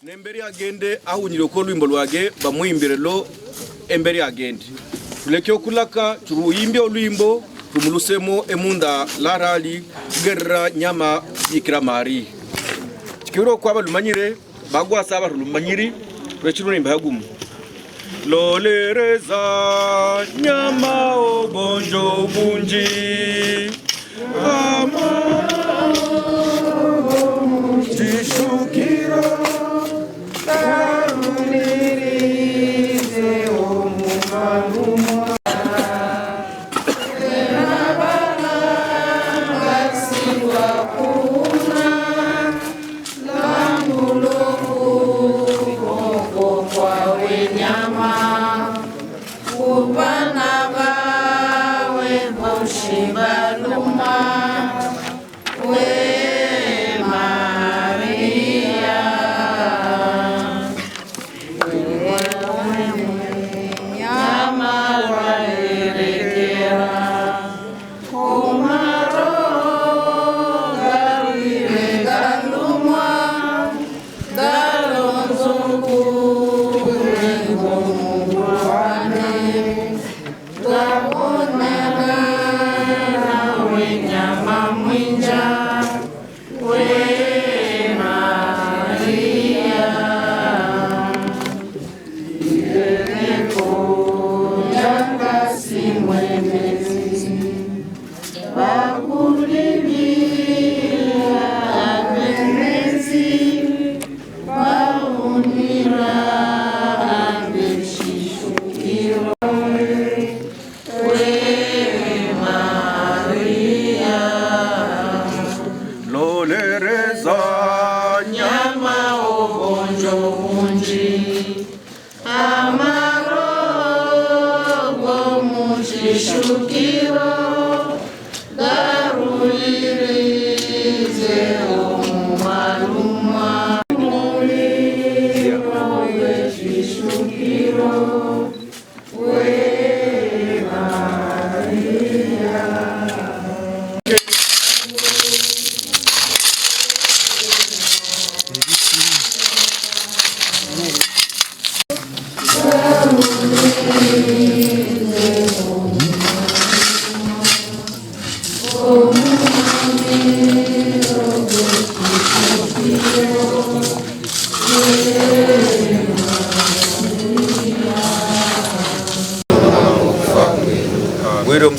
nembere agende ahunyire ko lwimbo lwage bamwimbire lo embere agende tulekyo kulaka turuyimbe olwimbo tumulusemo emunda larali gerra nyama ikramari kiro kwa balumanyire bagwa saba lumanyiri twechirune mbagumu lolereza nyama obonjo bunji tishukira tarunirize omumaluma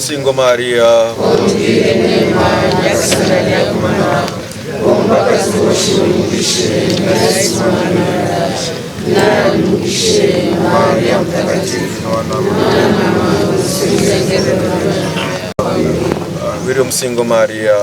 Msingo Maria Wiro Msingo Maria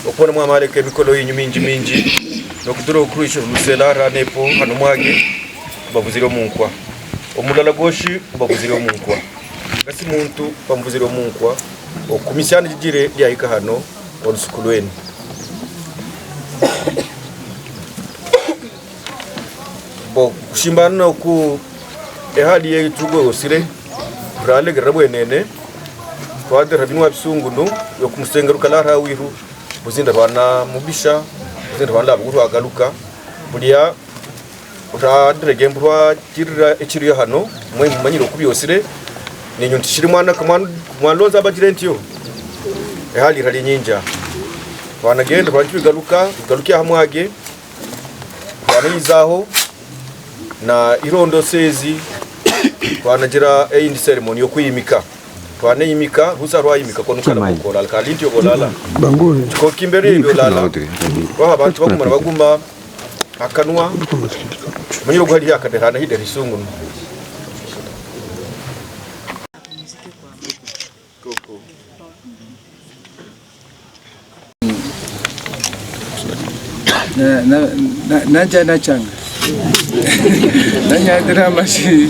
Opona mwamale ke mikolo yinyu minji nokudura ukruisho luselara nepo hano mwage babuziro munkwa omulala goshi babuziro munkwa kasi muntu bamvuziro munkwa okumisana jijire lyayika hano olusukulweni bo kushimbana ku ehali yetugo osire rale garabwenene twade rabinwa bisungunu yokumusenga rukalara wiru buzinda bana mubisha buzinda bana buguru agaluka bulia utadre gembrwa kirira ekiriyo hano mwe mumanyiro kubyosire ninyo ntishiri mwana kamwanloza abagirentiyo ehali rali nyinja bana genda bantu galukia hamwage banizaho na irondo sezi twanagira eyindi ceremony yo kuyimika twaneyimika ruza rwayimika ko nukala ko lala kalinti yo lala bangure ko kimbere yo lala ko abantu bakumara baguma akanwa manyiro gwali yakadehana hide risungu na changa nanya drama si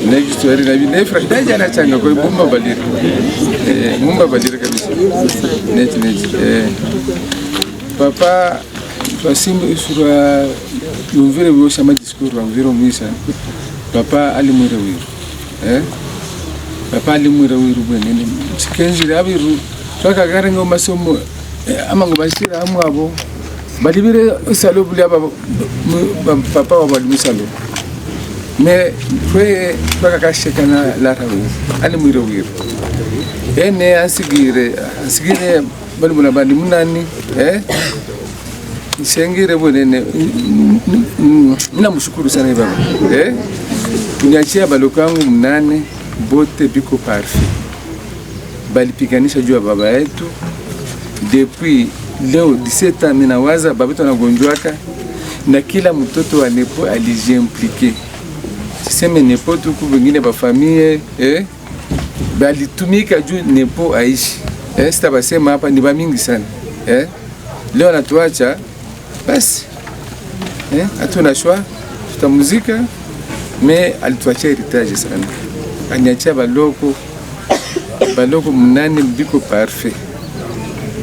next story na binefra nanya changa kwa mumba balira kabisa net papa twasimu isura yumvire byosha madiscours wamvire mwisa papa alimwira wiru papa alimwira wiru bwenene sikenjira abiru twakagarenga masomo amango basira amwabo balibire salo buli aba papa wa bali salo me twe twakakasheka na larawi alimwira wiru ene asigire bali muna bandi munani Sengire bwenene ninamshukuru sana baba tuniachia balokangu 8 bote biko parfait balipiganisha juu ya baba yetu depuis leo 17 ans minawaza baba yetu anagonjwaka na kila mtoto wa nepo alijimpliquer siseme nepo tu kubingine ba famille balitumika juu nepo aishi sita basema hapa ni ba mingi sana leo anatuacha basi hatuna shwa tutamuzika me alituachia heritage sana anyachia baloko 8 biko parfait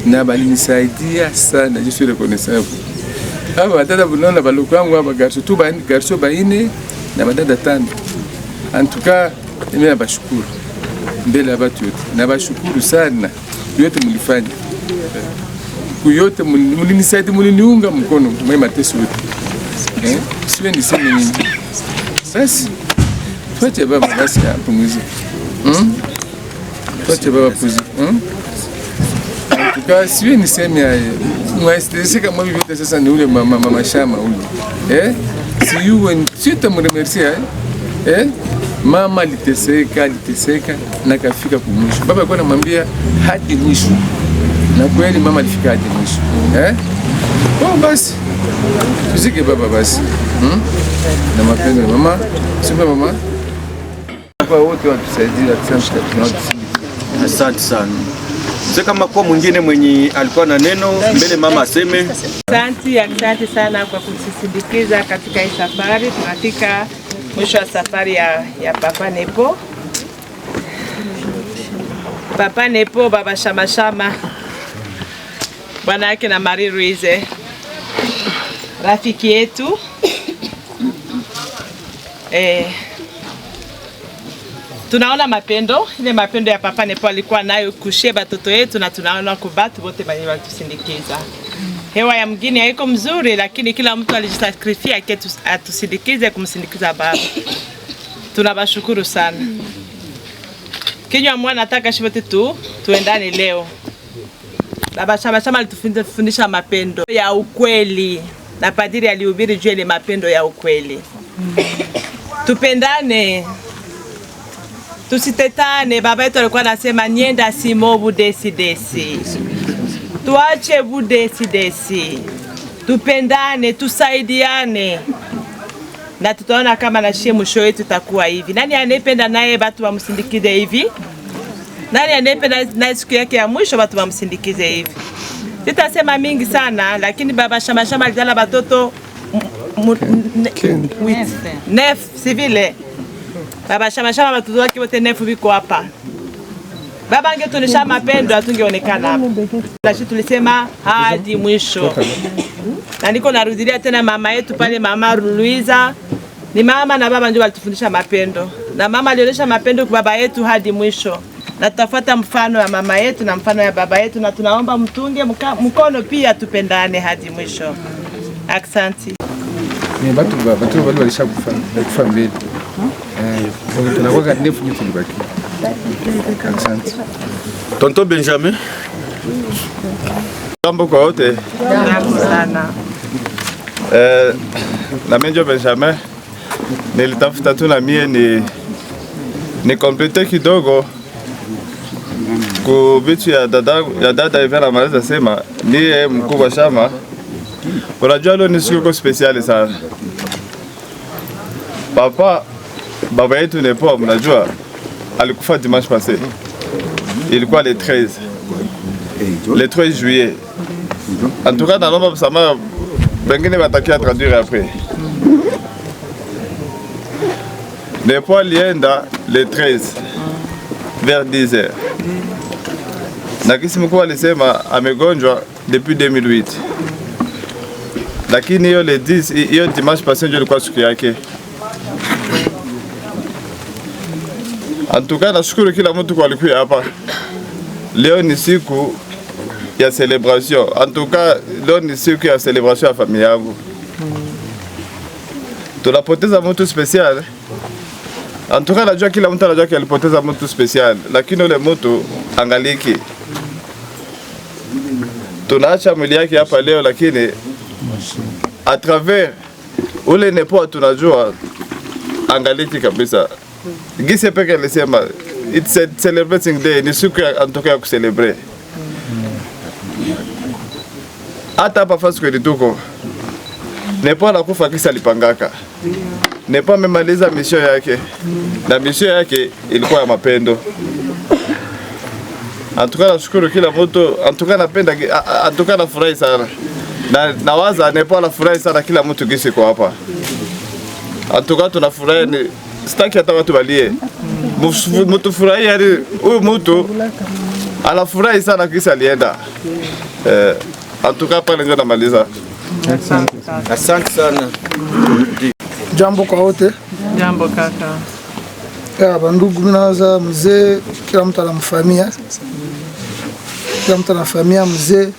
na balinisaidia sana je suis reconnaissable aba dada bunona baloko wangu aba garso baine na badada 5 en tout cas mimi nabashukuru mbele ya watu wote nabashukuru sana yote mlifanya kuyote mulinisaidia muliniunga mkono mwema teso yote siwe niseme nini basi tuache baba basi hapo mwizi tuache baba puzi tuka siwe niseme mwaistesika mwa vyote sasa ni ule mama shama ule siyuwe sita mremercia mama liteseka na kafika kumwisho baba alikuwa anamwambia hadi mwisho na kweli mama alifika hadi mwisho basi tuzike baba basi na mapendo mama sema mama kwa wote watusaidia asante sana. Sasa kama kwa mwingine mwenye alikuwa na neno mbele mama aseme. Asante sana kwa kutusindikiza katika hii safari. Tunafika mwisho wa safari ya Papa Nepo. Papa Nepo, baba Shama, bwana yake na Marie Louise, rafiki yetu. Tunaona mapendo, ile mapendo ya Papa Nepo alikuwa nayo kushia batoto yetu, na tunaona kubatu wote bali watusindikiza. Hewa ya mgini haiko mzuri, lakini kila mtu alijisakrifia ketu atusindikize kumsindikiza baba. Tunabashukuru sana. Kinywa mwana nataka shivote tuendane leo. Baba Shama alitufundisha mapendo ya ukweli. Na padiri alihubiri juu ile mapendo ya ukweli. Tupendane. Tusitetane. Baba yetu alikuwa anasema nienda simo budesi. Tuache budesi. Tupendane, tusaidiane. Na tutaona kama na shie mwisho wetu itakuwa hivi. Nani anayependa naye watu wamsindikize hivi? Nani anayependa naye siku yake ya mwisho watu wamsindikize hivi? Sitasema mingi sana, lakini baba Shama alizala watoto 9 civile. Baba Shama watoto wake wote 9 viko hapa. Baba angetuonesha mapendo atungeonekana hapa. Lakini tulisema hadi mwisho. Na niko narudilia tena mama yetu pale, mama Luiza. Ni mama na baba ndio walitufundisha mapendo. Na mama alionyesha mapendo kwa baba yetu hadi mwisho. Na tutafuata mfano ya mama yetu na mfano ya baba yetu, na tunaomba mtunge mkono pia tupendane hadi mwisho. Asante. Ni batu wale walishakufa mbele. Tunakuwa ndefu ni tulibaki. Asante. Tonton Benjamin. Jambo kwa wote. Jambo sana. Na mimi Benjamin nilitafuta tu na mie ni complete kidogo ku vitu ya dada Ivana Mareza sema niye mkubwa Shama. Unajua leo ni siku special sana. Baba yetu Nepo mnajua alikufa dimanche passé. Ilikuwa le 13 juillet. En tout cas, dans ça m'a bengine bataki à traduire après. Nepo alienda le 13 vers 10h. Na kisi mkuu alisema amegonjwa depuis 2008. lakini hiyo le 10 hiyo dimanche passé ndio ilikuwa siku yake. Antuka nashukuru kila mtu kwa alikuwa hapa. Leo ni siku ya celebration. Antuka leo ni siku ya celebration ya familia yangu. Tunapoteza mtu special. Antuka najua kila mtu anajua alipoteza mtu special, lakini ule mtu angaliki. Tunaacha mwili yake hapa leo, lakini à travers ule nepo tunajua angaliki kabisa. Gise peke alisema it's a celebrating day, ni siku anatoka kucelebrate. Hata hapa fasi kwa tuko nepo anakufa kisa alipangaka. Nepo amemaliza mission yake, na mission yake ilikuwa ya mapendo. Antuka nashukuru kila mtu, antuka napenda, antuka nafurahi sana. Na nawaza Nepo anafurahi sana kila mtu gisi kwa hapa. Antuka tunafurahi, ni sitaki hata watu walie. Mtu furahi, yani huyu mtu anafurahi sana kisa alienda. Antuka pale ndio namaliza. Asante sana. Jambo kwa wote. Jambo kaka. Ya bandugu, minawaza mzee, kila mtu anamfahamia. Kila mtu anafahamia mzee.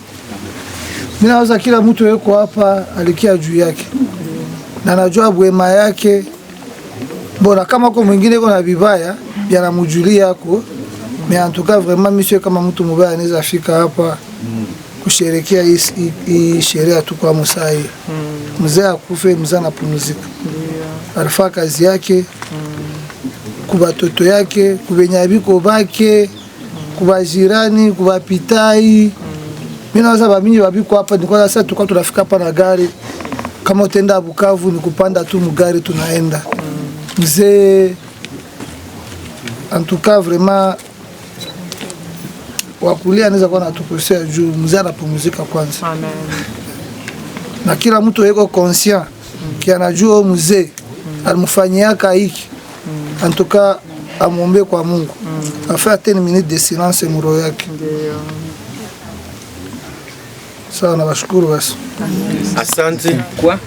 Minawaza kila mtu yuko hapa alikia juu yake. Na najua bwema yake. Bona kama kwa mwingine yuko na vibaya, yanamujulia yako. Meantuka vraiment monsieur kama mtu mubaya anaweza fika hapa kusherekea hii sherehe tu kwa Musai. Mzee akufe, mzee anapumzika. Alifanya kazi yake. Kuba toto yake, kubenyabiko bake, kuba jirani, kuba pitai. Mimi naweza baminyi babiko hapa, niko sasa tukao tunafika hapa na gari. Kama utenda Bukavu ni kupanda tu mgari tunaenda. Mzee en tout cas vraiment wakulia anaweza kuwa natukosea juu mzee anapumzika kwanza. Amen. Na kila mtu yuko conscient kia anajua mzee alimfanyiaka hiki. En tout cas amwombe kwa Mungu. Afanye 10 minutes de silence muro yake. Ndio. Sawa, nabashukuru basi. Asante. Kwa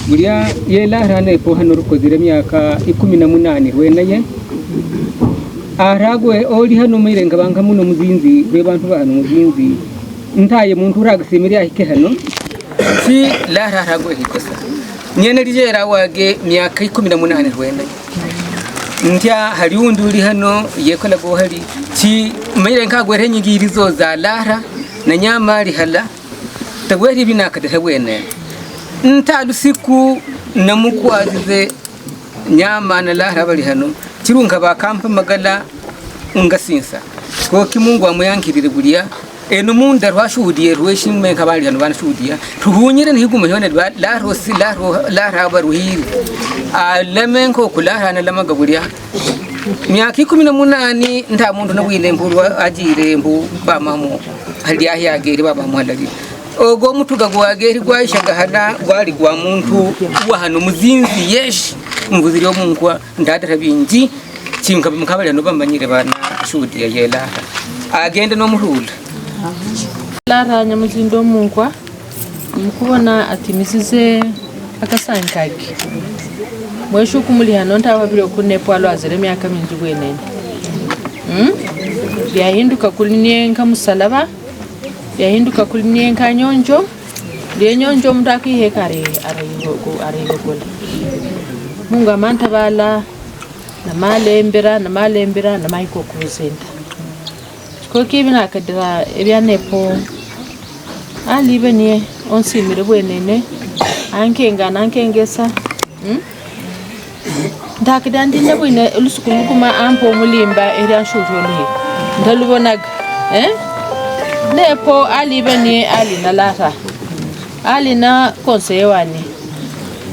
Buria yela rane po hano rukozire myaka 18 rwenaye aragwe oli hano mirenga banga muno muzinzi be bantu bano muzinzi ntaye muntu uragasemira hike hano si la ragwe hikosa nyene lijera wage myaka 18 rwenaye ntya hari undi uri hano yekola go hari ci mirenga gwere nyingiri zo za lara na nyama lihala tagweri binaka de wene nta lusiku namukwazize nyama na lara bali hano kirunga bakampa magala ngasinsa ko kimungu amuyankirire bulia eno munda rwashudiye rweshimwe kabali hano banashudiya tuhunyire nihigume yone laro si lara baruhiri alemenko kulara na lamagabulia myaka 18 nta muntu nabwine mbulwa ajire mbu bamamo hali yagere babamu halali ogo mutuga gwageri gwashaga hana gwali gwa muntu wa hano muzinzi yeshi mvuziri omunkwa ndadara bingi kinga mukabali no bamanyire bana shudi ya yela agende no muhula lara nyamuzindo munkwa mukubona ati misize akasankaki mweshu kumuli hano ntababire okunepo alwazire myaka mingi gwenene yahinduka kulinye nka musalaba yahinduka kulinye nka nyonjo nyonjo mutaki hekare arayigogola Mungu amanta bala na malembera na maiko kuzenda ko kibina kadira ebyanepo alibenie onsimire bwenene ankenga nankengesa ndakidandi nyabwine lusukulu kuma ampo mulimba era shujoli ndalubonaga nepo alibenie alina lata alina konseyewani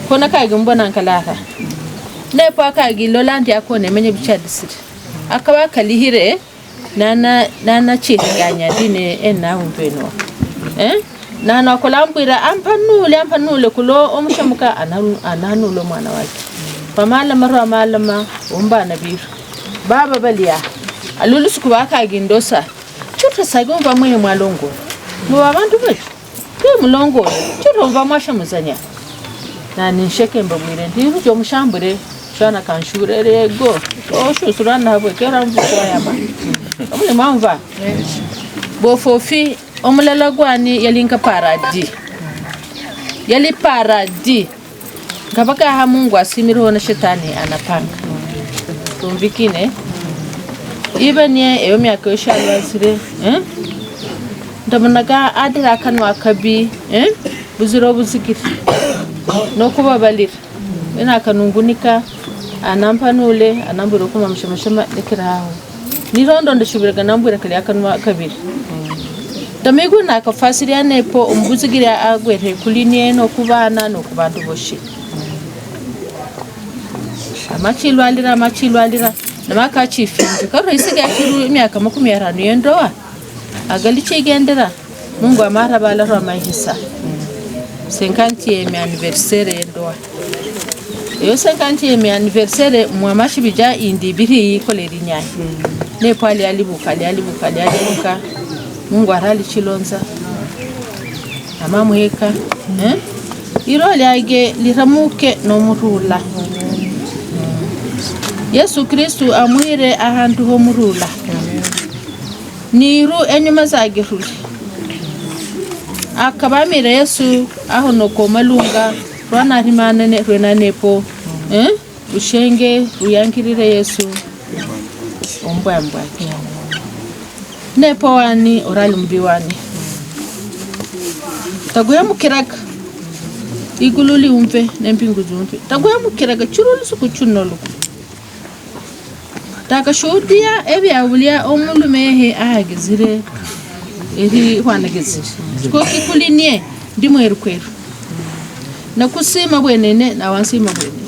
kona kagi mbona nkalata nepo akagi lolandi akone menye bichadisiri akaba kalihire nana chiriganya dine ena umpeno nana kolambira ampanule kulo omushamuka ananulo mwana wake pamala marwa malama umbana biru baba balia alulusuku bakagi ndosa chuta sagomba mwe mwalongo mu abantu betu tu mlongo chiro vamasha muzanya na ninsheke mbamwire ndiru cyo mushambure shana kanshurere go osho surana habwe kera mvuko yaba amule mamva bofofi omulala gwani yalinka paradi yali paradi ngabaka ha Mungu asimiro na shetani anapanga tumvikine ibanye eyo myaka yoshalwazire ndamanaga adira kanwa kabi buziro buzikiri no kubabalira ina kanungunika anampanule anambura kuma mshemashema nikiraho nirondo ndashubiraga nambura kali akanwa kabiri Damigu na kafasiri anepo umbuzigiri agwere kulinie no kubana no kubantu boshi amachilwalira namaka chifinzi karo isiga kiru imyaka 50 yendoa agaliche igendera Mungu amara bala ro mahisa 50e anniversaire yendoa yo 50e anniversaire mwamashi bija indi biri koleri nyai ne pali alibuka Mungu arali chilonza amamu heka iro lyage liramuke no murula Yesu Kristu amwire ahantu ho murula niru enyuma zagiruli akabamira Yesu aho no komalunga rwana rimane rwena nepo ushenge uyankirire Yesu ombwambwa nepo wani orali mbiwani taguya mukiraga igululi umve nempingu zumve taguya mukiraga churulu suku chunolu taka shodia ebyawulya omulumehe ahagizire eri hwanagizire ko kikulinie ndimwe erukweru nakusima bwenene na wansima bwenene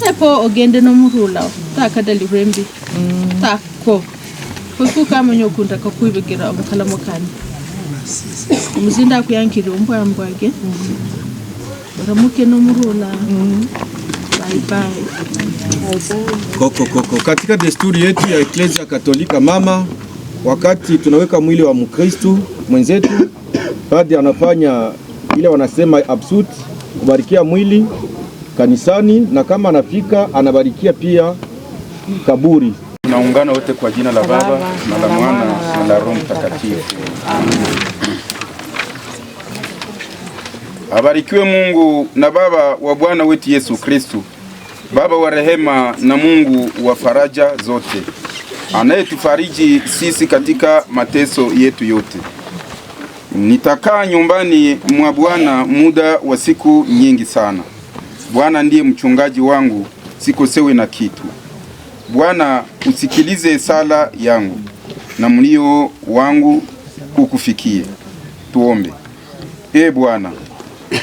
nepo ogende no murula takadali rembi tako kuka manyokunda kakwibigira omukala mukani umuzinda kuyankiri ombwambwage baramuke no murula bye bye koko katika desturi yetu ya Eklezia Katolika mama, wakati tunaweka mwili wa Mkristo mwenzetu, padri anafanya ile wanasema absut, kubarikia mwili kanisani, na kama anafika anabarikia pia kaburi. Tunaungana wote kwa jina la Baba na la Mwana na la Roho Mtakatifu. Abarikiwe Mungu na Baba wa Bwana wetu Yesu Kristo, Baba wa rehema na Mungu wa faraja zote, anayetufariji sisi katika mateso yetu yote. Nitakaa nyumbani mwa Bwana muda wa siku nyingi sana. Bwana ndiye mchungaji wangu, sikosewi na kitu. Bwana, usikilize sala yangu na mlio wangu ukufikie. Tuombe. Bwana,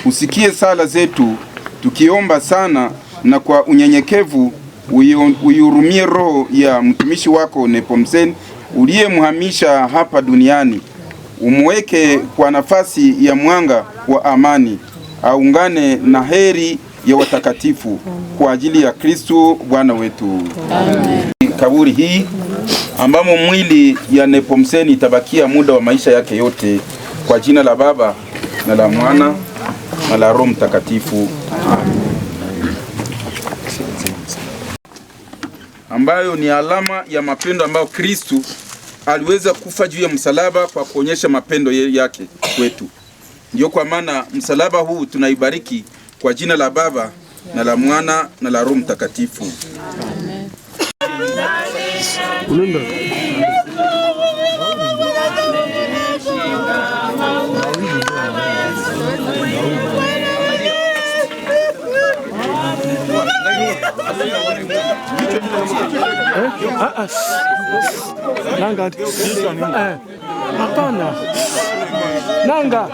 usikie sala zetu tukiomba sana, na kwa unyenyekevu uyurumie roho ya mtumishi wako Nepomseni uliyemhamisha hapa duniani. Umweke kwa nafasi ya mwanga wa amani, aungane na heri ya watakatifu kwa ajili ya Kristo Bwana wetu. Amen. Kaburi hii ambamo mwili ya Nepomseni itabakia muda wa maisha yake yote, kwa jina la Baba na la Mwana na la Roho Mtakatifu. Amen. Ambayo ni alama ya mapendo ambayo Kristo aliweza kufa juu ya msalaba kwa kuonyesha mapendo yake kwetu. Ndio kwa maana msalaba huu tunaibariki kwa jina la Baba na la Mwana na la Roho Mtakatifu. Amen. Nanga hapana, nanga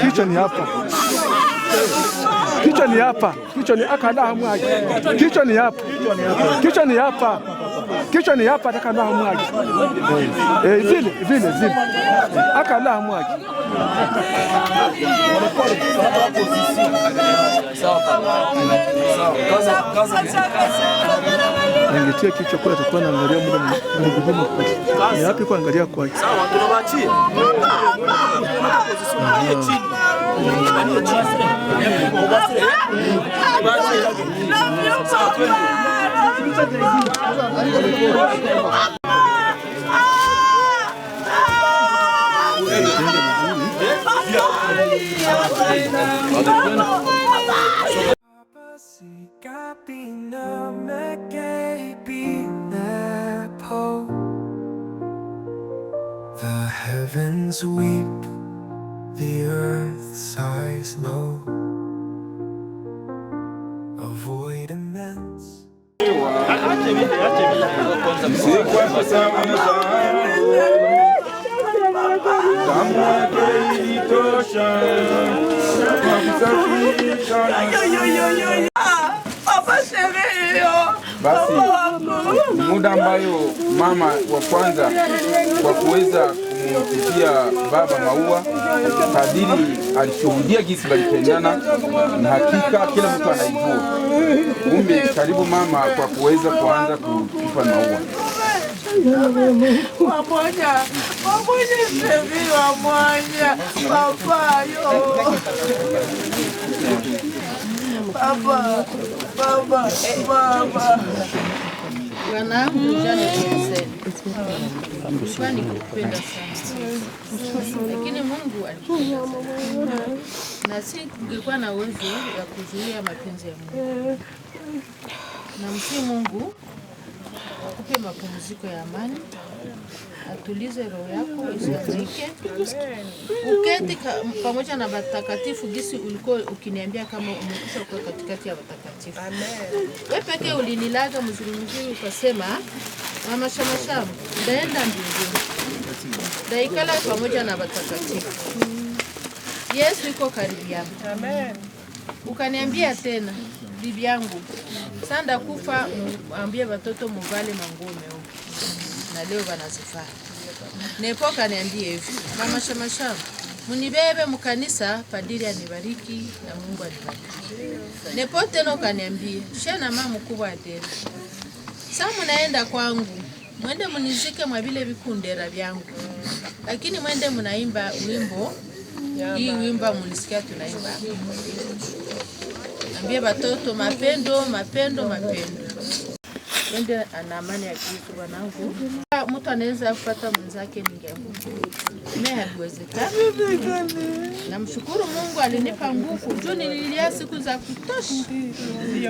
kichwa ni hapa, kichwa ni hapa, kichwa ni akala hamwagi, kichwa ni hapa, kichwa ni hapa, kichwa ni hapa, akala hamwagi, vile akala hamwagi. Ningetia kichwa kwa atakuwa naangalia muda mgumu. Ni hapi kuangalia kwake. Sawa, tunabachia. The heavens weep, the earth sighs low. Avoid immense. Basi muda ambayo mama wa kwanza kwa kuweza kumpitia baba maua, padiri alishuhudia jinsi walipendana, na hakika kila mtu anaijua. Kumbe karibu mama kwa kuweza kuanza kutupa maua. Wanangu jana nilikuwa nikupenda sana, lakini Mungu alipenda, na si nilikuwa na uwezo ya kuzuia mapenzi ya Mungu. Na msi Mungu akupe mapumziko ya amani, atulize roho yako isianzike, uketi pamoja na watakatifu gisi ulikuwa ukiniambia kama umekwisha kuwa katikati ya watakatifu. Amen. Wewe pekee ulinilaga mzuri mzuri ukasema, mama Shama, ndaenda mbinguni, ndaikala pamoja na watakatifu. Yesu yuko karibu yangu. Amen. Ukaniambia tena, bibi yangu, sanda kufa mwambie watoto muvale manguo meupe. Na leo wanazifaa. Nepoka niambie hivi, mama Shama, munibebe mkanisa, padiri anibariki na Mungu anibariki. Nepo tena ukaniambie, shena mama mkubwa atenda. Sasa mnaenda kwangu, mwende munizike mwa vile vikundera vyangu. Lakini mwende mnaimba wimbo, hii wimba munisikia tunaimba. Ambie watoto mapendo, mapendo, mapendo. Wende ana amani ya Kristo wanangu. Mtu anaweza kupata mwenzake ningeanguka. Mimi haiwezekani. Namshukuru Mungu alinipa nguvu. Juu nililia siku za kutosha.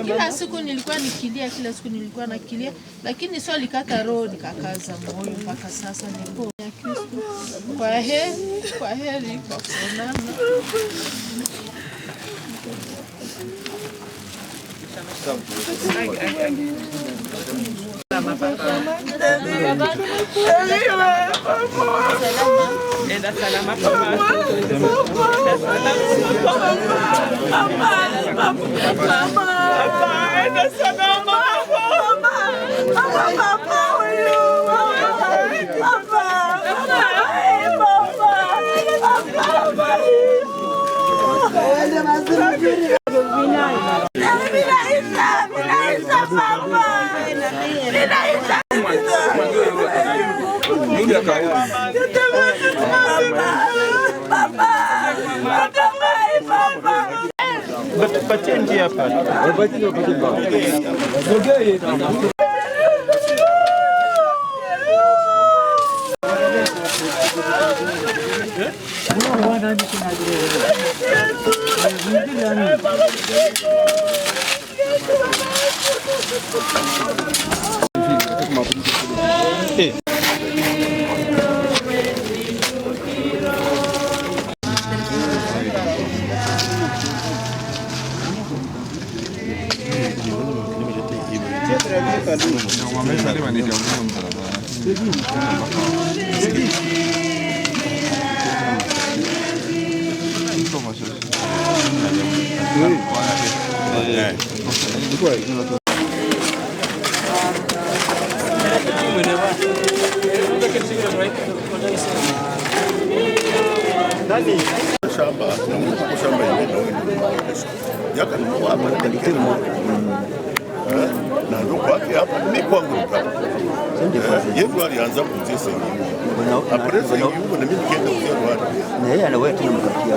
Kila siku nilikuwa nikilia, kila siku nilikuwa nakilia, lakini sio likata roho nikakaza moyo mpaka sasa niko ya Kristo. Kwa heri kwa kuonana. na ndo kwake hapa ni kwangu. Yeye alianza kuanzia sehemu na yeye anawewe tena mkatia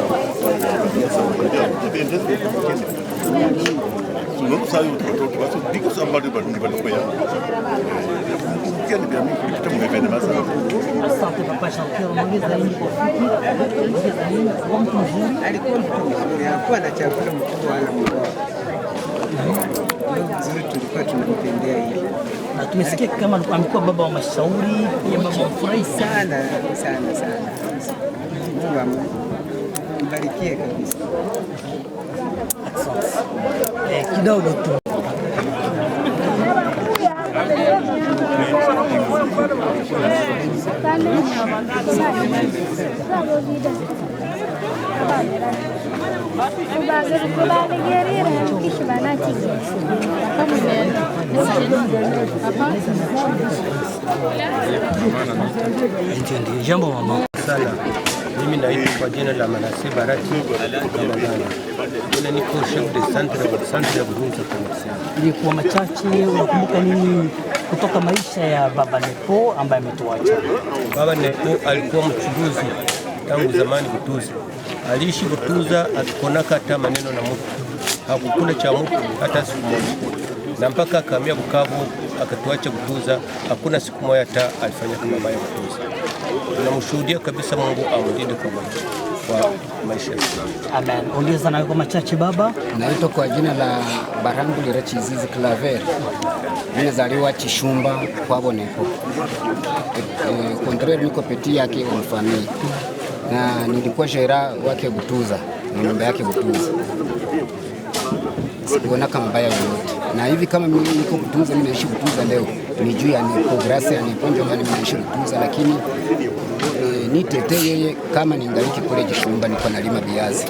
Asante Papa Jean-Pierre, ongeza hii kwa fupi. Ongeza hii kwa mtu mzuri. Alikuwa mtu mzuri, hakuwa na chakula mkubwa wala mdogo. Ndio mzuri tulikuwa tunampendea hivi. Na tumesikia kama amekuwa baba wa mashauri, pia baba wa furahi sana sana sana. Mungu ambarikie kabisa. Asante. Kidogo tu. Jambo mama sana. Mimi naitwa kwa jina la Manase Barati Kamanana. Mimi niko chef de centre ya Burundi commercial. Ilikuwa machache, unakumbuka nini kutoka maisha ya Baba Nepo ambaye ametuacha? Baba Nepo alikuwa mchuruzi tangu zamani Butuza. Aliishi Butuza, atukonaka hata maneno na mtu. Hakukula cha mtu hata siku moja. Na mpaka akamia Bukavu akatuacha Butuza, hakuna siku moja hata alifanya kama baba Butuza. Tunamshuhudia kabisa Mungu amlinde kwa maisha. Amen. Ongeza na kwa machache baba. Naitwa kwa jina la Barangu Lirachizizi Claver. Mimi nazaliwa Chishumba kwa Bonepo. Contraire niko peti yake umfamii. Na nilikuwa shera wake Butuza, na nyumba yake Butuza. Sikuona kama mbaya yoyote. Na hivi kama mimi niko Butuza, mimi naishi Butuza leo. Ni juu ya Nepo Grace, Nepo ndio mimi naishi Butuza, lakini nitete yeye kama ningaliki kule Chishumba niko nalima viazi.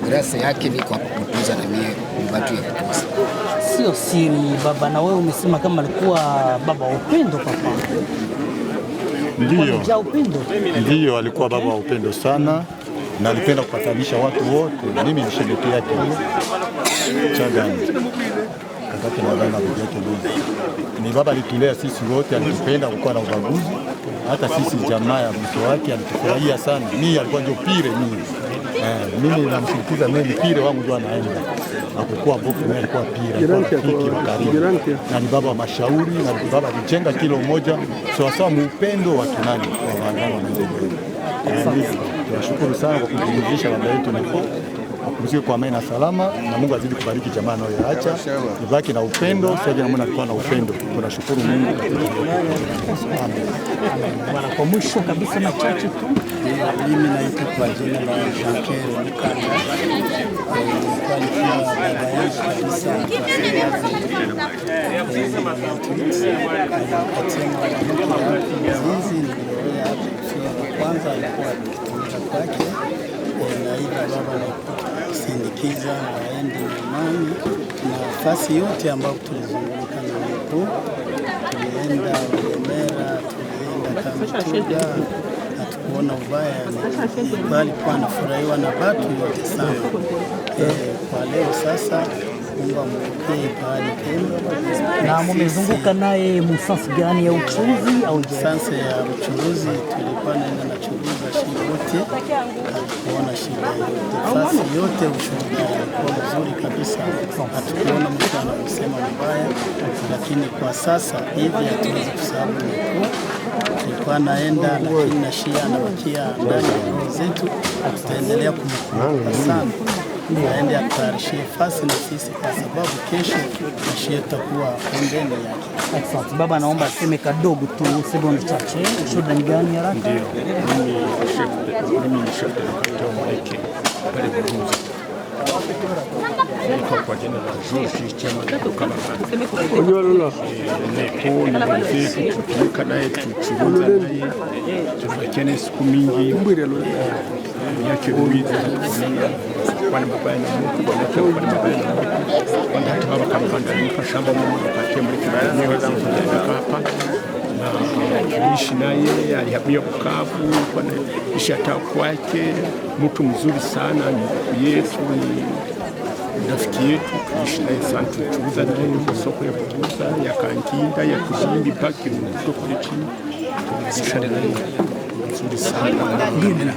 Grace yake niko hapo Butuza na mimi mbatu ya Butuza. Sio siri baba, na wewe umesema kama alikuwa baba wa upendo papa. Ndiyo, alikuwa baba wa upendo sana na alipenda kupatanisha watu wote. Mimi ni shemeji yake Chagani, kakake na baba yake Luzi. Ni baba alitulea sisi wote, alitupenda, alikuwa na ubaguzi. Hata sisi jamaa ya mke wake alitufurahia sana. Mimi alikuwa ndio pire mimi. Mimi namshirikiza mimi pire wangu ndio anaenda. Hakukuwa bofu, mimi alikuwa pire, alikuwa rafiki wa karibu. Na ni baba wa mashauri, na ni baba alijenga kilo moja sawa upendo wa kinani kwa wanadamu wengine. Tunashukuru sana kwa kutujulisha baba yetu Nepo. Apumzike kwa amani na salama, na Mungu azidi kubariki jamaa anayoacha. Ibaki na upendo, sasa namna alikuwa na upendo. Tunashukuru Mungu. Bwana, kwa mwisho kabisa machache tu. Mimi naitwa kwa jina la Jean-Pierre Mukanda. Kwa baba yangu kabisa kwanza alikuwa kwake na hivi baba sindikiza aende nyumbani na nafasi yote ambayo tulizunguka na Nepo. Tulienda Lemera, tulienda Kamituga, hatukuona ubaya, bali kwa anafurahiwa na watu wote sana. Kwa leo sasa Mungu ampokee pale pema. Na mmezunguka naye msasi gani ya uchuruzi au sasa ya uchuruzi? Tulikuwa naenda na churuza shida yote, hatukuona shida yote. Fasi yote ushuhuda ulikuwa mzuri kabisa, hatukuona mtu anasema mbaya, lakini kwa sasa hivi hatuwezi kusahau Nepo. Tulikuwa naenda lakini na shia anabakia ndani ya roho zetu, tutaendelea kumkumbuka sana. Aende atayarishie fasi na sisi kwa sababu kesho maisha tutakuwa pembeni yake. Asante baba, naomba aseme kadogo tu sekunde chache. Ushuhuda ni gani haraka? Ndio, mimi ni chef de quartier Mweke pale Burundi. Niko kwa jina la George Chama kama Nepo ni mzee, tukiweka naye tukichunguza naye tunabakiana siku mingi yake Luiza tunaona kwa mabaya na Mungu kwa mabaya na Mungu kwa hata baba kama bandalipa shamba Mungu akatia mliki eneo la hapa na kuishi naye. Alihamia Bukavu kwa ishi hata kwake, mtu mzuri sana, ni yetu, ni rafiki yetu, tuishi naye sana, tuchuuza naye soko ya kuuza ya Kankinda ya Kuzimbi paki mtu kule chini tunabishana naye. nzuri sana.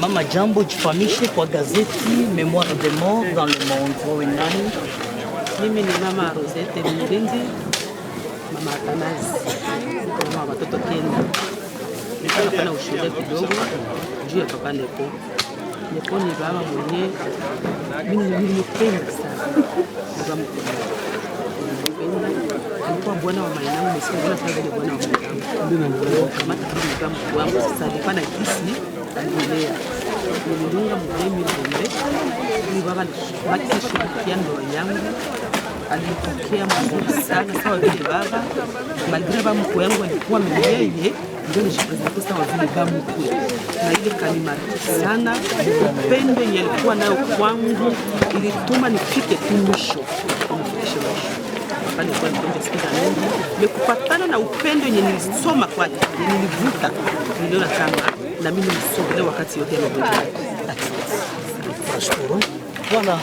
Mama jambo, jifahamishe kwa gazeti Memoire des Morts dans le Monde. Wewe nani? Mimi ni mama Rosette Mlinzi, mama Atanazi, mama watoto kenda. Nilikuwa nafanya ushuhuda kidogo juu ya papa Lepo. Lepo ni baba mwenye mimi nilimpenda sana. Baba mkubwa. Alikuwa bwana wa mainangu, nimesikia bwana sana vile bwana wa mainangu. Kama tukio kama wangu sasa alipana kisi alilea. Nilidunga mdemi mdombe. Ni baba bakishirikia ndoa yangu. Alipokea mzuri sana sawa vile baba. Malgré baba mkwe yangu alikuwa mwenyewe ndio nishipresente sawa vile baba mkwe. Na ile kanimariki sana. Upendo yenye alikuwa nayo kwangu ilituma nifike tu mwisho. Nifikishe mwisho. Pale kwa ndio sikiza mengi. Nimekupatana na upendo yenye nilisoma kwake, nilivuta. Niliona kama na mimi nisogele wakati yote ndio. Nashukuru. Bwana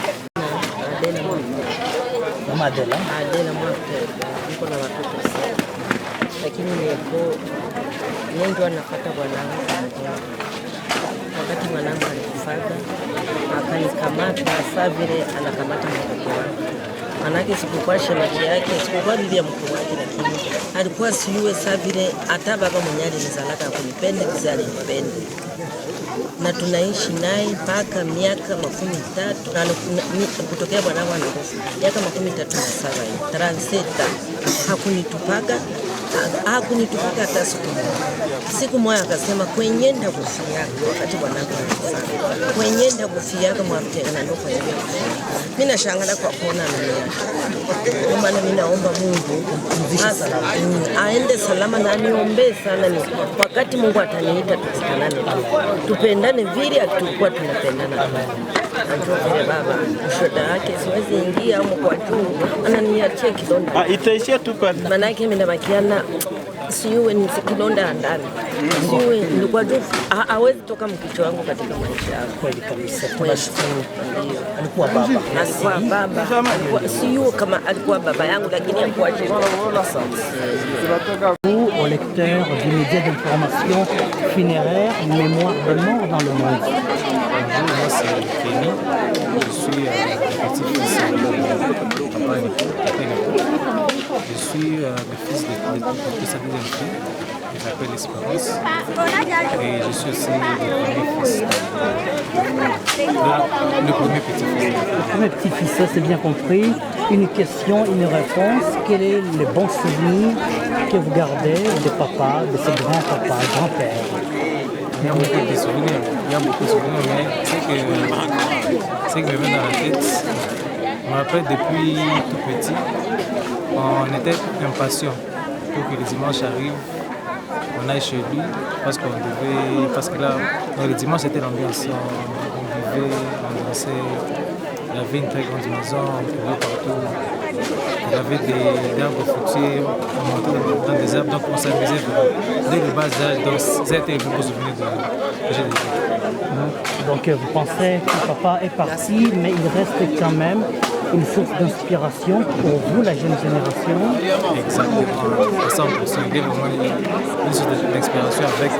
Mama Adela. Adela mwaka niko na watoto sasa. Lakini niko ndio anafuata bwanangu. Wakati mwanangu alikufaga akanikamata saa vile anakamata mtoto wangu. Manake sikukuwa shemeji yake, sikukuwa bibi ya mkuu wake, lakini alikuwa siuwe saa vile hata baba mwenyewe alinizalaka kunipenda kiza alinipenda. Na tunaishi naye mpaka miaka 13 na kutokea bwanangu anakufa. Miaka 37 transeta hakunitupaga hata siku moja. Siku moja akasema kwenye nda kufia wakati bwanangu anakufa. Kwenye nda kufia kama mtengana ndio kwa hivyo. Mimi nashangaa kwa kuona nani. Kwa maana mimi naomba Mungu aende salama na niombe sana ni wakati Mungu ataniita tukutanane. Tupendane vile tulikuwa tunapendana. Najua vile baba ushoda yake siwezi ingia au kwa juu ananiachia kidonda. Itaishia tu pale. Maana yake mimi nabakiana siwe ni kidonda ndani. Siwe nilikuwa juu hawezi toka mkicho wangu katika maisha yangu. Kweli kabisa. Tunashukuru. Alikuwa baba. Alikuwa baba. Siyo kama alikuwa baba yangu lakini alikuwa au lecteur du média d'information funéraire Mémoire des Morts dans le Monde. Bonjour, moi c'est Kenny. Je suis petit-fils de papa et je suis le fils de sa deuxième fille, qui s'appelle Espérance. Et je suis aussi le premier petit-fils. Le premier petit-fils, ça c'est bien compris. Une question, une réponse. Quel est le bon souvenir que vous gardez de papa, de ses grands-papas, grands-pères? Il y a beaucoup de souvenirs, mais ce qui me vient dans la tête, je me rappelle depuis tout petit, on était impatients pour que le dimanche arrive, on aille chez lui, parce que là, le dimanche c'était l'ambiance, on vivait, on dansait, il y avait une très grande maison, on pouvait partout. Il y avait des arbres fruitiers, on montait dans des arbres, donc on s'amusait dès le bas âge. Donc c'était un beau souvenir que j'ai vécu. Donc vous pensez que papa est parti, mais il reste quand même une source d'inspiration pour vous, la jeune génération. Exactement, à 100%. Il est vraiment une source d'inspiration avec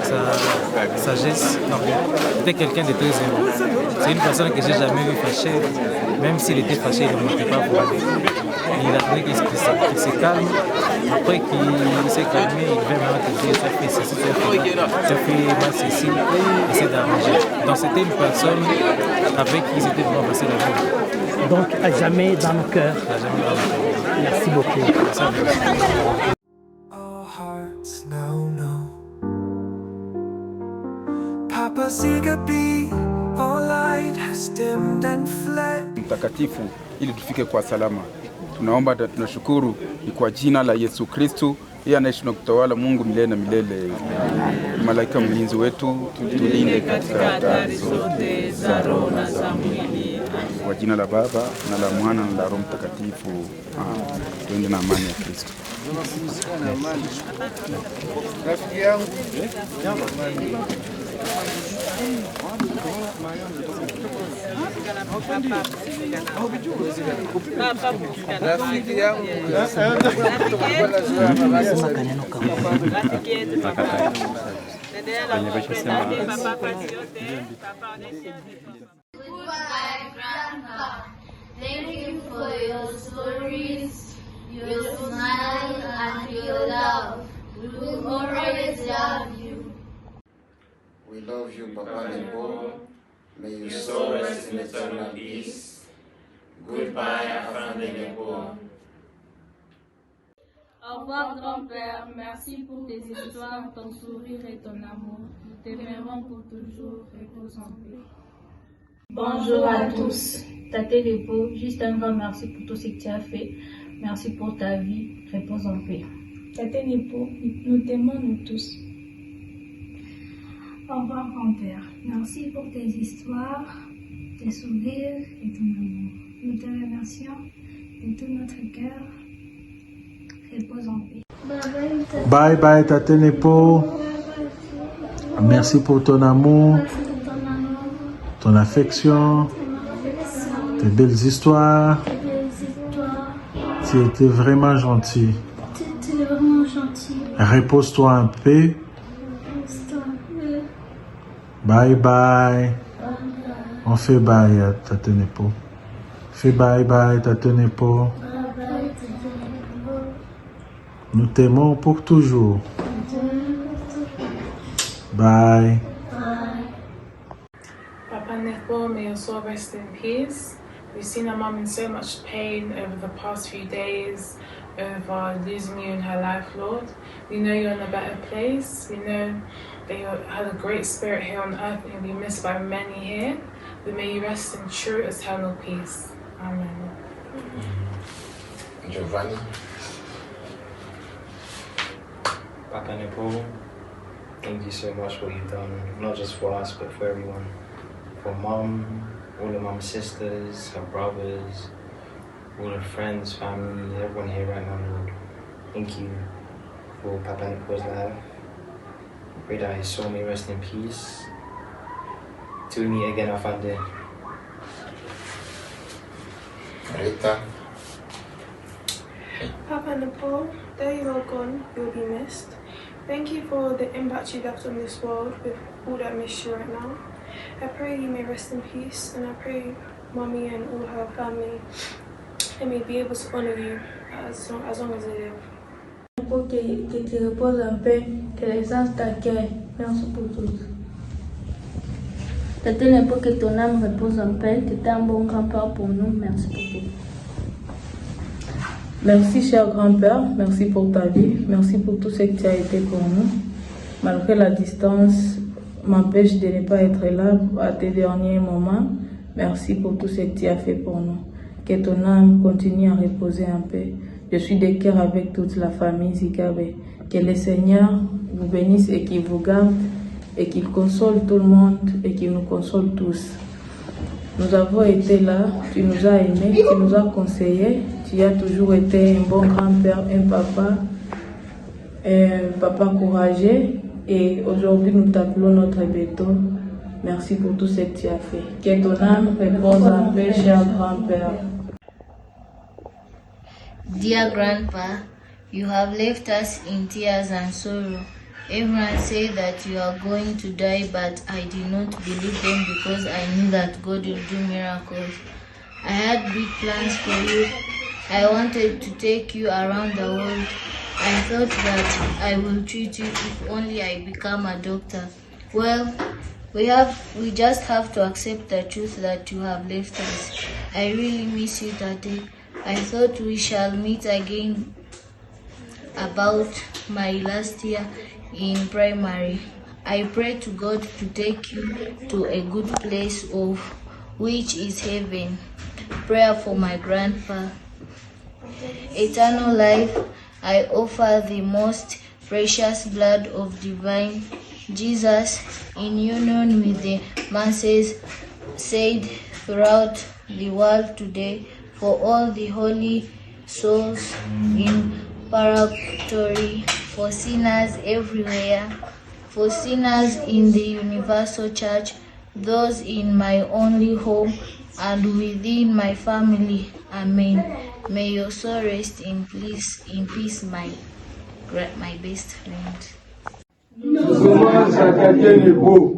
sa sagesse. C'était quelqu'un de très aimant. C'est une personne que j'ai jamais vu fâchée. Même s'il était fâché, il ne montait pas pour aller. Il attendait qu'il se calme. Après qu'il s'est calmé, il devait maintenant te dire, tu as fait ceci, tu as fait mal ceci, essayer d'arranger. Donc c'était une personne avec qui c'était vraiment facile à vivre. Donc à jamais dans nos cœurs. À jamais dans nos cœurs. Merci beaucoup. Our hearts now know Papa's eager beat, all light has dimmed and fled. Mtakatifu ili tufike kwa salama. Tunaomba na tunashukuru ni kwa jina la Yesu Kristo, yeye anaishi na kutawala Mungu milele na milele. Malaika mlinzi wetu, tulinde katika hatari zote za roho na za mwili. Kwa jina la Baba na la Mwana na la Roho Mtakatifu. Tuende na amani ya Kristo. Rafiki yangu Goodbye, Grandpa. Thank you for your stories, your smile, and your love. We will always love you. We love you, Papa Nepo. May you so rest in eternal peace. Goodbye, Afande Nepo. Au revoir, grand-père. Merci pour tes histoires, ton sourire et ton amour. Nous t'aimerons pour toujours. Repose en paix. Bonjour à tous. Tate Nepo, juste un grand merci pour tout ce que tu as fait. Merci pour ta vie. Repose en paix. Tate Nepo, nous t'aimons nous tous. Au revoir, grand-père. Merci pour tes histoires, tes sourires et ton amour. Nous te remercions de tout notre cœur. Repose en paix. Bye bye, Tate Nepo. Merci pour ton amour, ton affection, tes belles histoires. Tu étais vraiment gentil. Tu es vraiment gentil. Repose-toi en paix. Bye bye. On fait bye à Tate Nepo. Fais bye bye, Tate Nepo. Nous t'aimons pour toujours. Bye. Papa Nepo, may your soul rest in peace. We've seen our mum in so much pain over the past few days, over losing you in her life, Lord. We know you're in a better place. We know that you had a great spirit here on earth and you'll be missed by many here. But may you rest in true eternal peace. Amen. Giovanni. Papa Nepo, thank you so much for what you've done, not just for us, but for everyone. For Mom, all of Mom's sisters, her brothers, all her friends, family, everyone here right now, Lord. Thank you for Papa Nepo's life. I pray that his soul may rest in peace. Till we meet again, Afande. Rita. Papa Nepo, though you are gone, you will be missed. Thank you for the impact you left on this world with all that miss you right now. I pray you may rest in peace, and I pray Mommy and all her family they may be able to honor you as long as they live. Pour que tu reposes en paix, que les anges t'accueillent. Merci pour tout. Tate Nepo, que ton âme repose en paix, que tu es un bon grand-père pour nous. Merci pour tout. Merci, cher grand-père. Merci pour ta vie. Merci pour tout ce que tu as été pour nous. Malgré la distance m'empêche de ne pas être là à tes derniers moments. Merci pour tout ce que tu as fait pour nous. Que ton âme continue à reposer en paix. Je suis de cœur avec toute la famille Zikabe. Que le Seigneur vous bénisse et qu'il vous garde et qu'il console tout le monde et qu'il nous console tous. Nous avons été là, tu nous as aimés, tu nous as conseillés, tu as toujours été un bon grand-père, un papa courageux et aujourd'hui nous t'appelons notre béton. Merci pour tout ce que tu as fait. Que ton âme repose en paix, cher grand-père. Dear Grandpa, you have left us in tears and sorrow. Everyone said that you are going to die, but I did not believe them because I knew that God will do miracles. I had big plans for you. I wanted to take you around the world. I thought that I will treat you if only I become a doctor. Well, we just have to accept the truth that you have left us. I really miss you that day. I thought we shall meet again about my last year in primary. I pray to God to take you to a good place of which is heaven. Prayer for my grandpa. Eternal life, I offer the most precious blood of divine Jesus in union with the masses said throughout the world today for all the holy souls in purgatory, for sinners everywhere, for sinners in the universal church, those in my only home, and within my family. Amen. May your soul rest in peace, my best friend.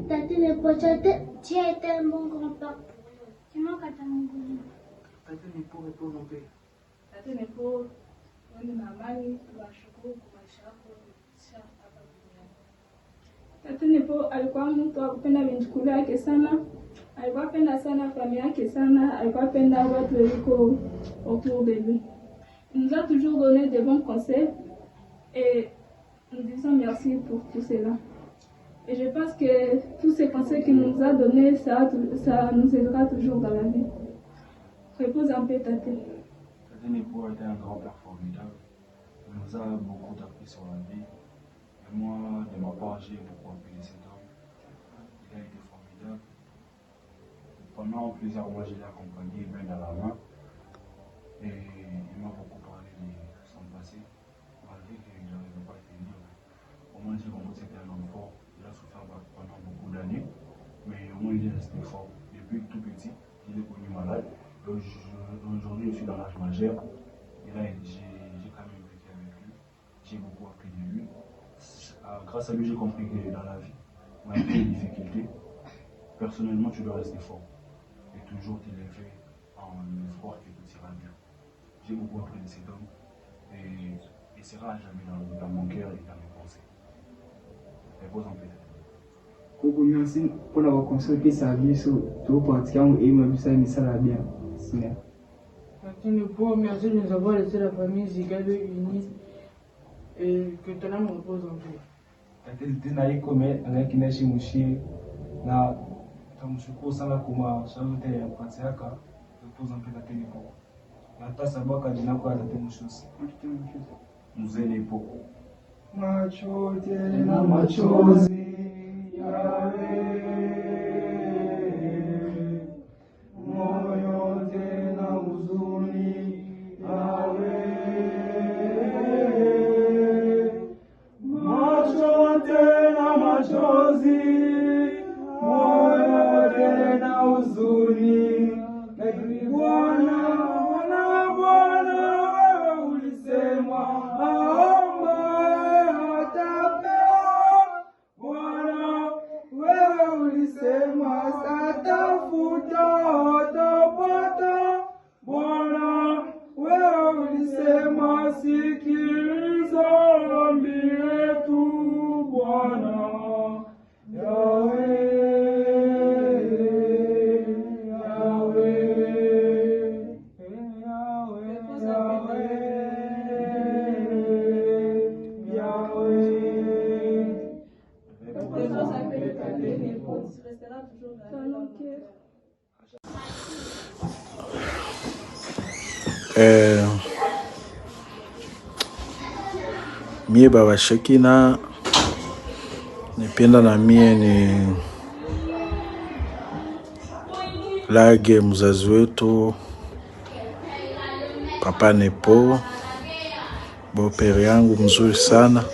Tate Nepo, tu as été un bon grand-père. Tu manques à ta mongolie. Tate Nepo, repose en paix. Tate Nepo, wewe na amani, tunashukuru kwa maisha yako hapa duniani. Tate Nepo alikuwa mtu wa kupenda vijukuu yake sana. Alikuwa penda sana familia yake sana. Alikuwa penda watu waliko autour de lui. Il nous a toujours donné de bons conseils et nous disons merci pour tout cela. Et je pense que tous ces conseils qu'il nous a donnés, ça nous aidera toujours dans la vie. Repose en paix, Tate. Tate Nepo était un grand-père formidable. Il nous a beaucoup appris sur la vie. Et moi, de ma part, j'ai beaucoup appris de cet homme. Il a été formidable. Pendant plusieurs mois, je l'ai accompagné main dans la main. Et il m'a beaucoup parlé de son passé, malgré que je n'arrivais pas à tenir. Au moins, j'ai compris que c'était un homme fort. Il a souffert pendant beaucoup d'années, mais au moins, il est resté fort. Depuis tout petit, il est connu malade. Aujourd'hui, je suis dans l'âge majeur. Et là, j'ai quand même vécu avec lui. J'ai beaucoup appris de lui. Grâce à lui, j'ai compris que dans la vie, malgré les difficultés, personnellement, tu dois rester fort. Et toujours t'élever en espoir que tout ira bien. J'ai beaucoup appris de cet homme et il sera à jamais dans mon cœur et dans mes pensées. Repose en paix. Koko merci pour la conseil que ça a vu sur tout particulièrement et me ça me sera bien. Tate Nepo, merci de nous avoir laissé la famille Zigado unie et que ton âme repose en paix. Tate tena iko me anakineshi mushi na tamshukuru sana kwa shauri ya Patriaka. Repose en paix, Tate Nepo. Hata sabaka jina kwa Tate Mushosi. Mzee Nepo. Macho tena machozi yawe, moyo tena huzuni yawe, macho tena machozi, moyo tena huzuni. Lakini Bwana wewe ulisema aomba atapewa. Bwana wewe ulisema atafuta atapata. Bwana wewe ulisema sikiliza ombi letu. Bwana Yahweh. Mie baba Shekina nipenda na mie ni lage mzazi wetu Papa Nepo, bopere yangu mzuri sana,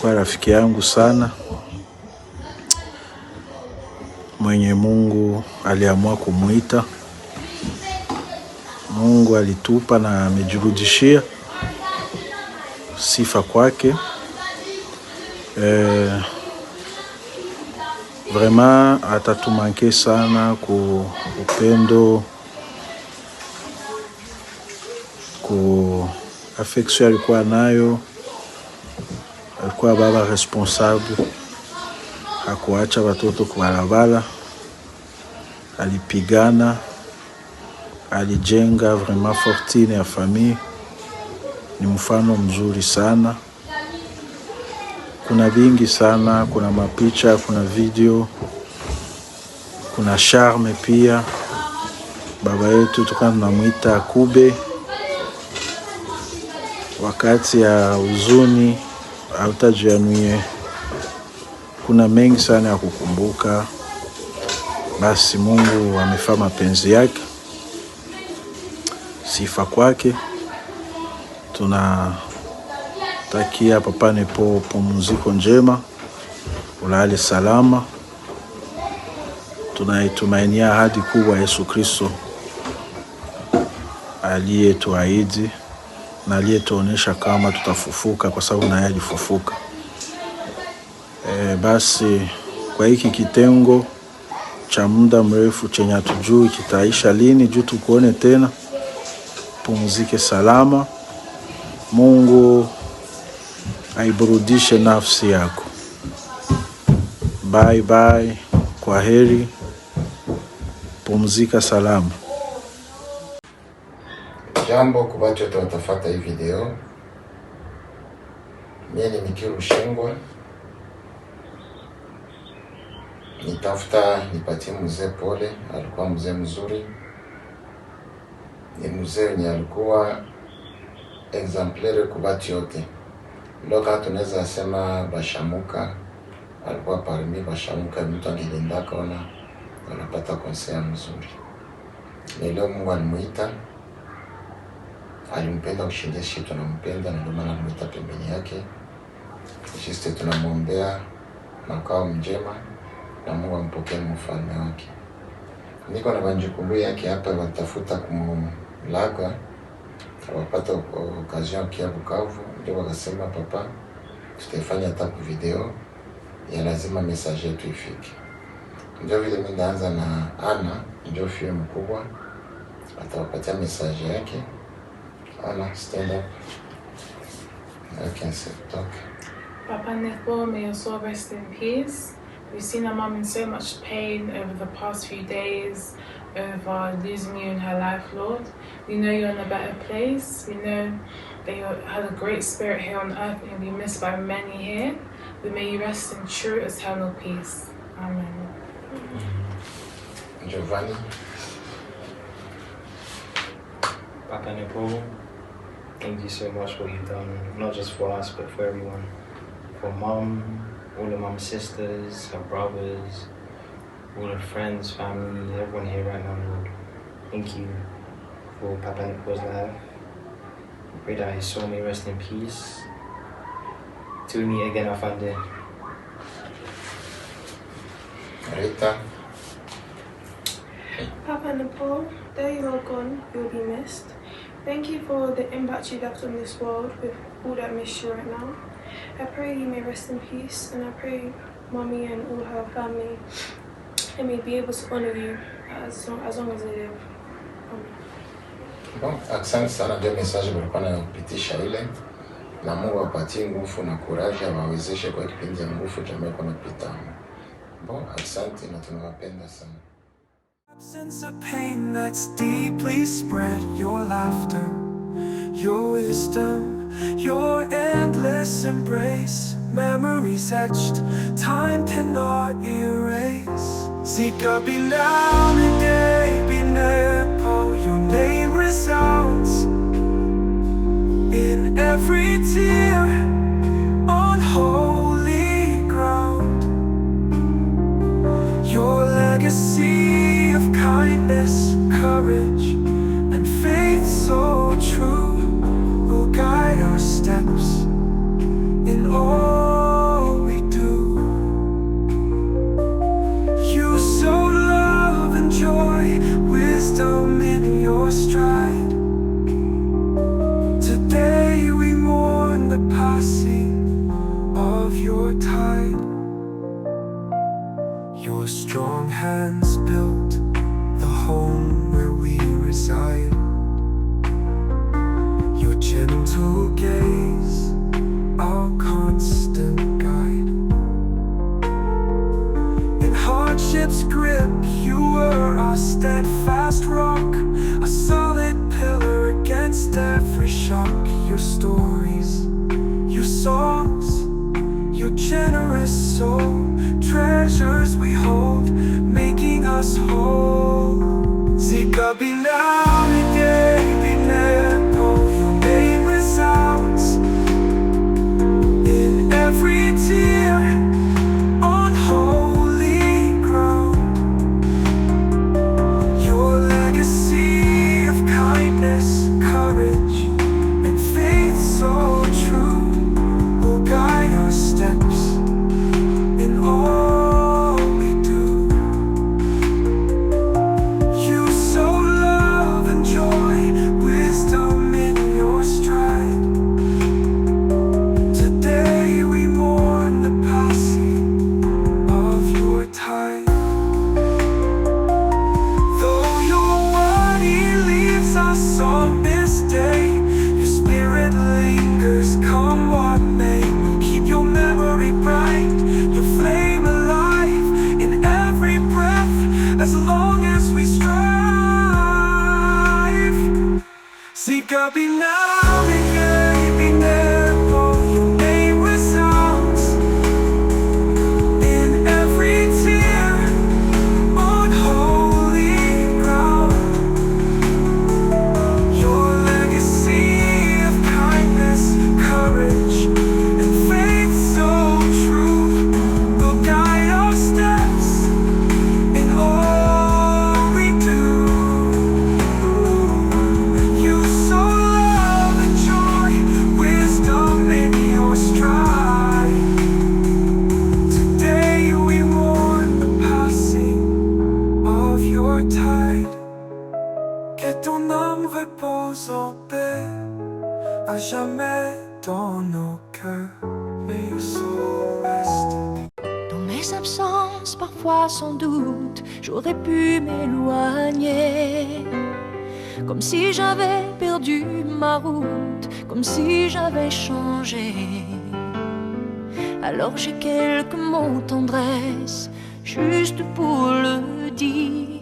kwa rafiki yangu sana, mwenye Mungu aliamua kumuita. Mungu alitupa na amejirudishia sifa kwake. Vraiment atatumanke sana ku upendo, ku affection alikuwa nayo. Alikuwa baba responsable, hakuacha watoto kwa barabara, alipigana, alijenga vraiment fortune ya famille. Ni mfano mzuri sana. Kuna vingi sana, kuna mapicha, kuna video, kuna charme pia. Baba yetu tukana tunamuita Kube. Wakati ya huzuni hautajianuie, kuna mengi sana ya kukumbuka. Basi Mungu amefanya mapenzi yake, sifa kwake. Tunatakia Papa Nepo pumziko njema, ulale salama. tunaitumainia ahadi kubwa Yesu Kristo aliyetuahidi na aliyetuonyesha kama tutafufuka kwa sababu naye alifufuka. Basi kwa hiki kitengo cha muda mrefu chenye hatujui kitaisha lini, juu tukuone tena, pumzike salama. Mungu aiburudishe nafsi yako. Bye bye, kwa heri, pumzika salama. Jambo kwa watu wote watafuata hii video. Mimi ni Mikiru Shengwa. Nitafuta nipatie mzee pole, alikuwa mzee mzuri. Ni mzee mwenye alikuwa exemplaire kwa watu wote. Ndoka tunaweza sema bashamuka, alikuwa parmi bashamuka, mtu angelinda kaona anapata konsea mzuri. Leo Mungu alimuita, alimpenda kushindia sisi tunampenda, na ndio maana alimuita pembeni yake. Sisi tunamwombea makao njema na Mungu ampokee mfalme wake. Niko na banjukumbu yake hapa, watafuta kumlaga, wapata occasion kia Bukavu, ndio wakasema papa, tutafanya hata video ya lazima message yetu ifike. Ndio vile mimi ndaanza na Ana, ndio fie mkubwa, atawapatia message yake. Ana, stand up. I can talk. Papa Nepo, may your soul rest in peace. We've seen our mum in so much pain over the past few days, over losing you in her life, Lord. We know you're in a better place. We know that you had a great spirit here on earth and you'll be missed by many here. But may you rest in true eternal peace. Amen. Giovanni. Papa Nepo, thank you so much for what you've done, not just for us, but for everyone. For Mom, all of Mom's sisters, her brothers, all her friends, family, everyone here right now, Lord. Thank you for Papa Nepo's life. I pray that his soul may rest in peace. Till we meet again, Afande. Rita. Papa Nepo, though you are gone, you will be missed. Thank you for the impact you left on this world with all that miss you right now. I pray you may rest in peace, and I pray Mommy and all her family and may be able to honor you as long as they live. Bon, asante sana, ndio message walikuwa napitisha ile, na Mungu apatie nguvu na courage, awawezeshe kwa kipindi cha nguvu cha mwaka unapita. Bon, asante na tunawapenda sana. Absence of pain that's deeply spread, your laughter, your wisdom, your endless embrace, memories etched, time cannot erase. Zika Binamine Binepo, your name resounds in every tear on holy ground. Your legacy of kindness, courage, and faith so true will guide our steps in all we do. You sow love and joy, wisdom in your stride. Today we mourn the passing of your tide. Your strong hands built the home where we reside. Your gentle gaze, our constant guide. In hardship's grip, you were our steadfast rock, a solid pillar against every shock. Your stories, your songs, your generous soul, treasures we hold, making us whole. Zika Binamine Binepo, your name resounds in every tear on holy ground. Your legacy of kindness, courage, and faith so true will guide our steps in all we do. shall be now, be never. Your name resounds in every tear on holy ground. Your legacy of kindness, courage, and faith so true will guide our steps in all we do. You sow love and joy, wisdom in your stride. Today we mourn the passing of your tide. Que ton âme repose en paix, à jamais dans nos cœurs. May your soul rest. Dans mes absences, parfois sans doute, j'aurais pu m'éloigner. Comme si j'avais perdu ma route, comme si j'avais changé. Alors j'ai quelques mots de tendresse, juste pour le dire.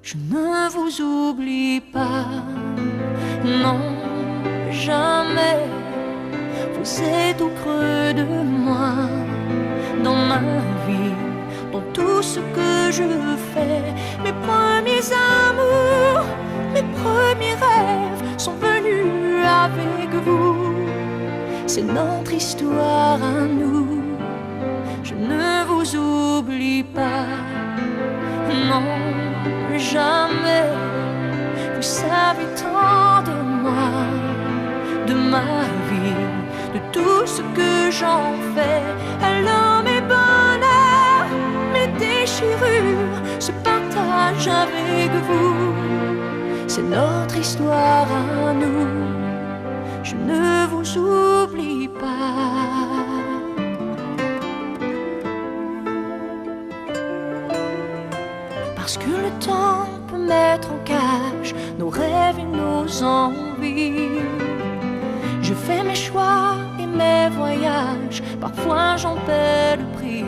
Je ne vous oublie pas, non, jamais. Vous êtes au creux de moi, dans ma vie, dans tout ce que je fais. Mes premiers amours, mes premiers rêves sont venus avec vous. C'est notre histoire à nous. Je ne vous oublie pas, non, jamais. Vous savez tant de moi, de ma vie, de tout ce que j'en fais. Alors mes bonheurs, mes déchirures se partagent avec vous. C'est notre histoire à nous. Je ne vous oublie pas. Parce que le temps peut mettre en cage nos rêves et nos envies. Je fais mes choix et mes voyages, parfois j'en paie le prix.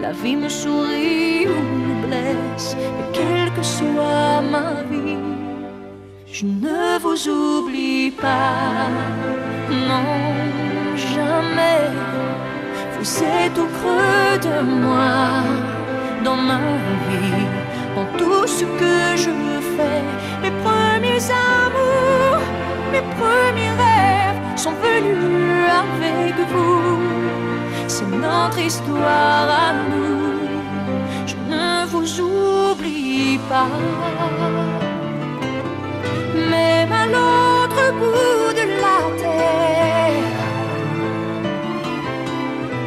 La vie me sourit ou me blesse, mais quelle que soit ma vie, je ne vous oublie pas, non, jamais. Vous êtes au creux de moi, dans ma vie, dans tout ce que je fais. Mes premiers amours, mes premiers rêves sont venus avec vous. C'est notre histoire à nous. Je ne vous oublie pas. Même à l'autre bout de la terre,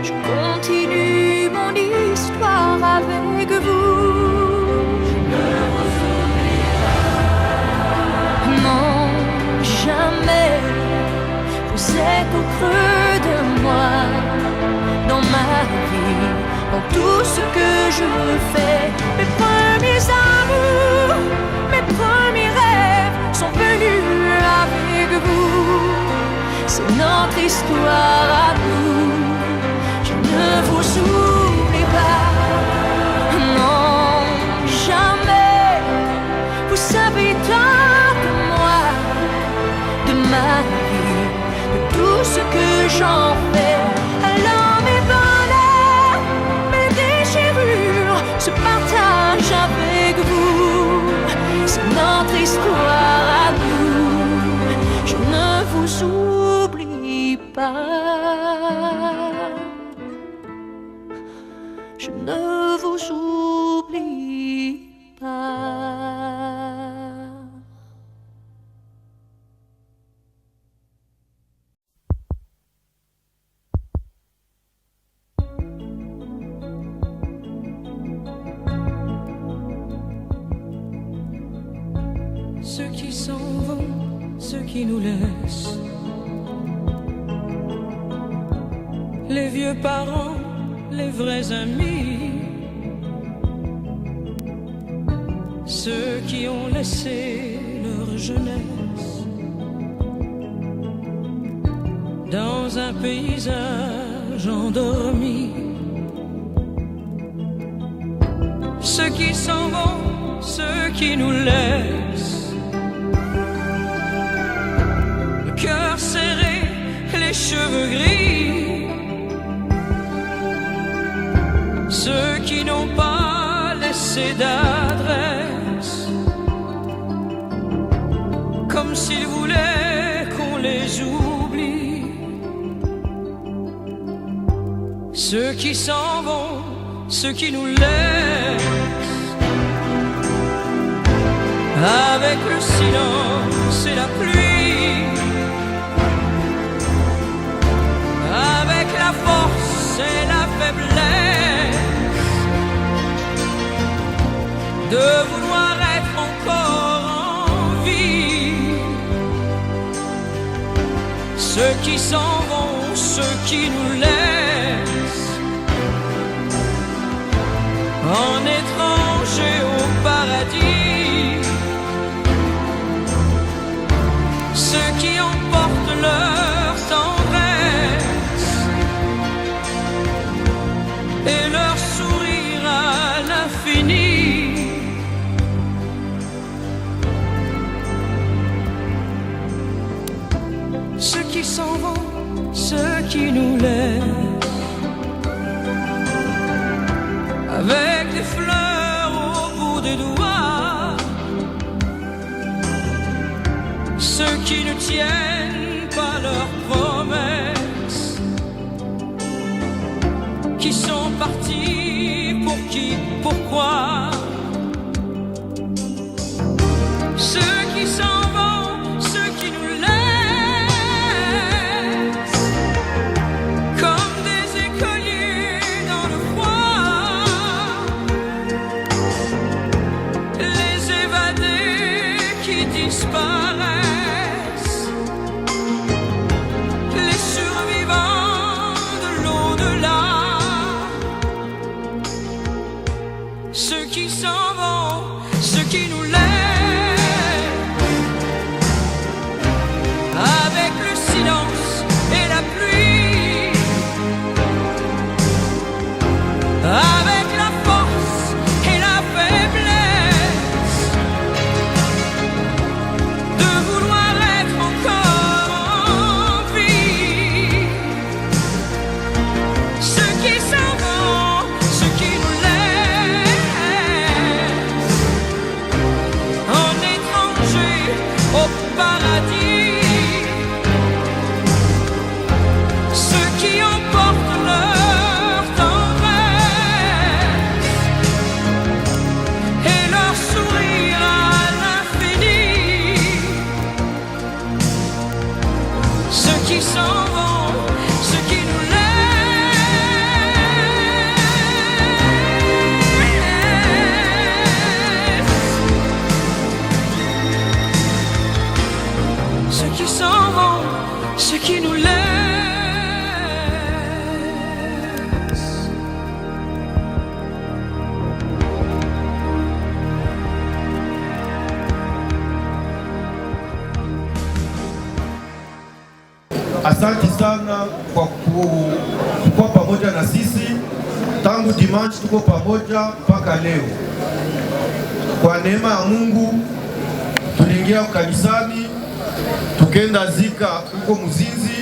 je continue mon histoire avec vous. Je ne vous oublie pas. Non, jamais. Vous êtes au creux de moi, dans ma vie, dans tout ce que je fais. Mes premiers amours, mes premiers rêves sont venus avec vous. C'est notre histoire à nous. Je ne vous oublie pas, non, jamais. Vous savez tant de moi, de ma vie, de tout ce que j'en fais. Alors mes bonheurs, mes déchirures se partagent avec vous. C'est notre histoire à nous. Je ne vous oublie pas. Je ne vous oublie pas. Ceux qui s'en vont, ceux qui nous laissent, les vieux parents, les vrais amis, ceux qui ont laissé leur jeunesse dans un paysage endormi, ceux qui s'en vont, ceux qui nous laissent, cheveux gris, ceux qui n'ont pas laissé d'adresse, comme s'ils voulaient qu'on les oublie, ceux qui s'en vont, ceux qui nous laissent, avec le silence et la pluie, avec la force et la faiblesse de vouloir être encore en vie. Ceux qui s'en vont, ceux qui nous laissent, en étrangers au paradis, ceux qui emportent leur tendresse et leur sourire à l'infini. Ceux qui s'en vont, ceux qui nous laissent, avec des fleurs au bout des doigts, ceux qui ne tiennent pas leurs promesses, qui sont partis pour qui, pourquoi, ceux qui s'en vont, ceux qui nous laissent, comme des écoliers dans le froid, les évadés qui disparaissent, les survivants de l'au-delà, ceux qui s'en vont, ceux qui nous laissent, avec le silence et la pluie, avec la force et la faiblesse de vouloir être encore en vie. Ceux qui s'en vont, ceux qui nous laissent, en étrangers au paradis, ceux qui emportent leur tendresse et leur sourire à l'infini, ceux qui s'en vont, ceux qui nous laissent, ceux qui s'en vont, ceux qui nous laissent. Asante sana kwa kuwa pamoja na sisi tangu dimanche, tuko pamoja mpaka leo. Kwa neema ya Mungu tuliingia kanisani, tukenda zika huko Muzinzi,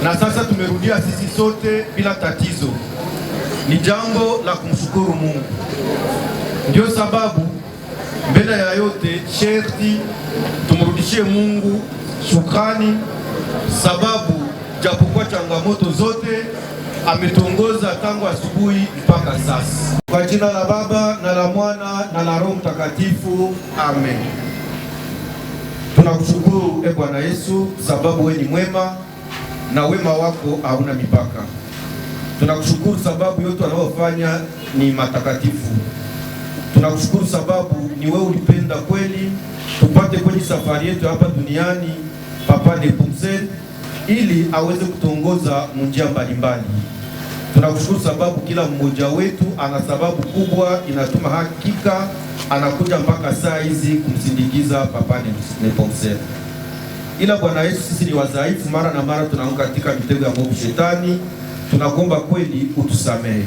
na sasa tumerudia sisi sote bila tatizo. Ni jambo la kumshukuru Mungu. Ndio sababu mbele ya yote sherti tumrudishie Mungu shukrani, sababu japokuwa changamoto zote ametuongoza tangu asubuhi mpaka sasa. Kwa jina la Baba na la Mwana na la Roho Mtakatifu, amen. Tunakushukuru e Bwana Yesu, sababu wewe ni mwema na wema wako hauna mipaka. Tunakushukuru sababu yote unayofanya ni matakatifu. Tunakushukuru sababu ni wewe ulipenda kweli tupate kwenye safari yetu hapa duniani Papa Nepomucene ili aweze kutuongoza njia mbalimbali. Tunakushukuru sababu kila mmoja wetu ana sababu kubwa inatuma hakika anakuja mpaka saa hizi kumsindikiza Papa Nepomucene. Ila Bwana Yesu, sisi ni wadhaifu, mara na mara tunaanguka katika mitego ya mwovu shetani. Tunakuomba kweli utusamehe,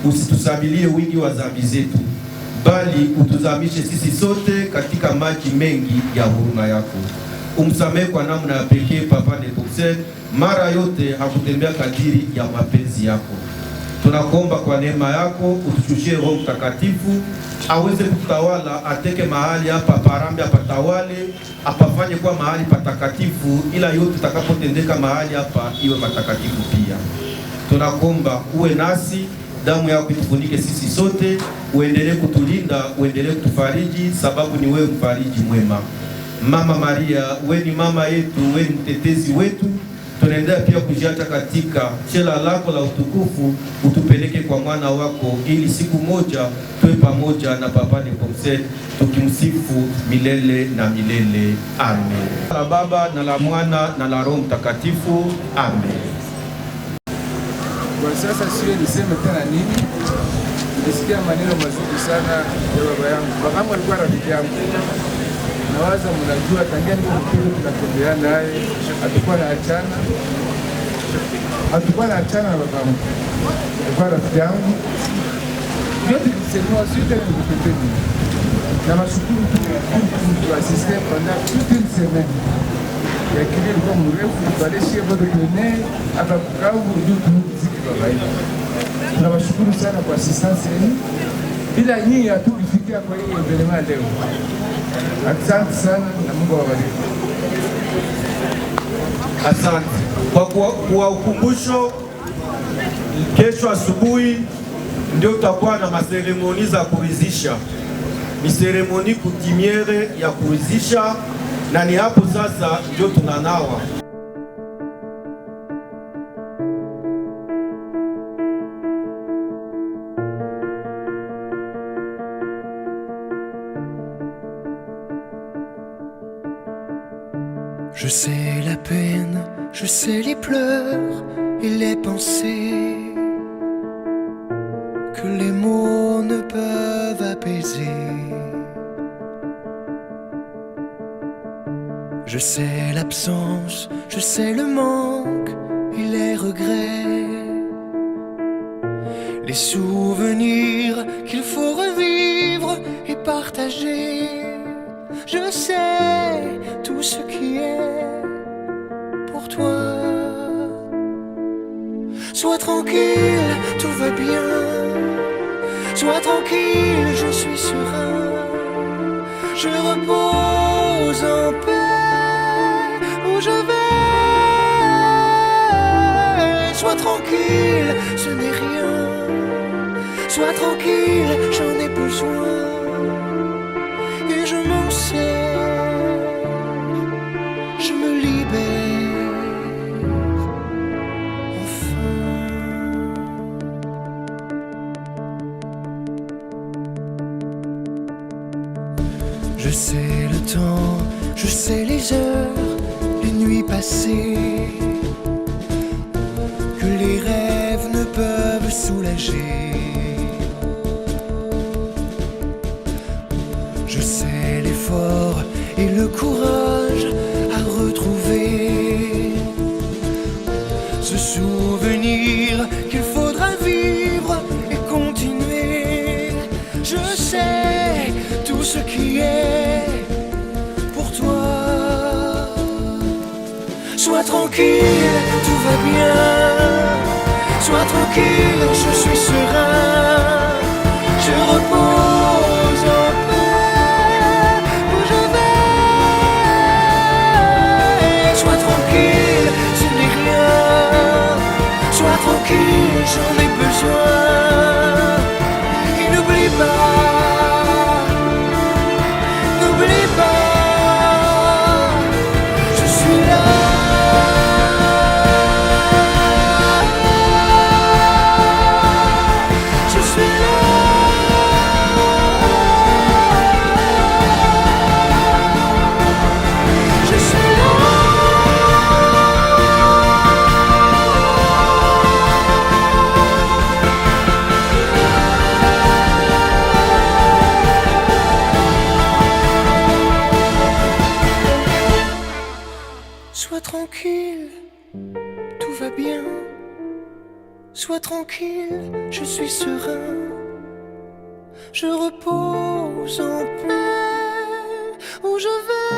usitusabilie wingi wa dhambi zetu, bali utuzamishe sisi sote katika maji mengi ya huruma yako. umsamehe kwa namna ya pekee Papa Nepomucene, mara yote hakutembea kadiri ya mapenzi yako. Tunakuomba kwa neema yako utushushie Roho Mtakatifu aweze kutawala, ateke mahali hapa parambe, apatawale, apafanye kwa mahali patakatifu, ila yote takapotendeka mahali hapa iwe matakatifu pia. Tunakuomba uwe nasi, damu yako itufunike sisi sote, uendelee kutulinda, uendelee kutufariji, sababu ni wewe mfariji mwema. Mama Maria, wewe ni mama yetu, wewe ni mtetezi wetu. Tunaendelea pia kujiacha katika chela lako la utukufu, utupeleke kwa mwana wako, ili siku moja tuwe pamoja na Papa Nepomucene tukimsifu milele na milele. Amen. La Baba na la Mwana na la Roho Mtakatifu. Amen. Kwa sasa siwe niseme tena nini. Nisikia maneno mazuri sana ya baba yangu. Baba yangu alikuwa rafiki yangu. Nawaza mnajua tangia niko mtoto tunatembea naye, hatukuwa na achana. Hatukuwa na achana na baba yangu. Alikuwa rafiki yangu. Yote nilisema sio nikupeteni. Na mashukuru tu asiste pendant toute une semaine. Ya kile ilikuwa mrefu, tubaleshie bado tuene hapa Bukavu ndio tunaziki baba yetu. Tunawashukuru sana kwa assistance yenu. Bila nyinyi hatukufikia kwa hiyo evenement leo. Asante sana na Mungu awabariki. Asante. Kwa ukumbusho, kesho asubuhi ndio tutakuwa na maseremoni za kuridhisha. Ni seremoni kutimiere ya kuridhisha, na ni hapo sasa ndio tunanawa. Je sais la peine, je sais les pleurs et les pensées que les mots ne peuvent apaiser. Je sais l'absence, je sais le manque et les regrets, les souvenirs qu'il faut revivre et partager. Je sais tout ce qui est pour toi. Sois tranquille, tout va bien. Sois tranquille, je suis serein. Je repose en paix où je vais. Sois tranquille, ce n'est rien. Sois tranquille, j'en ai besoin. Et je m'en sers, je me libère enfin. Je sais le temps, je sais les heures, les nuits passées, que les rêves ne peuvent soulager. Je sais l'effort et le courage à retrouver, ce souvenir qu'il faudra vivre et continuer. Je sais tout ce qui est pour toi. Sois tranquille, tout va bien. Sois tranquille, je suis serein. Je repose en paix où je vais. Sois tranquille, ce n'est rien. Sois tranquille, j'en ai besoin. Et n'oublie pas, n'oublie pas, je suis là. Je suis là. Je suis là. Sois tranquille, tout va bien. Sois tranquille, je suis serein. Je repose en paix où je vais.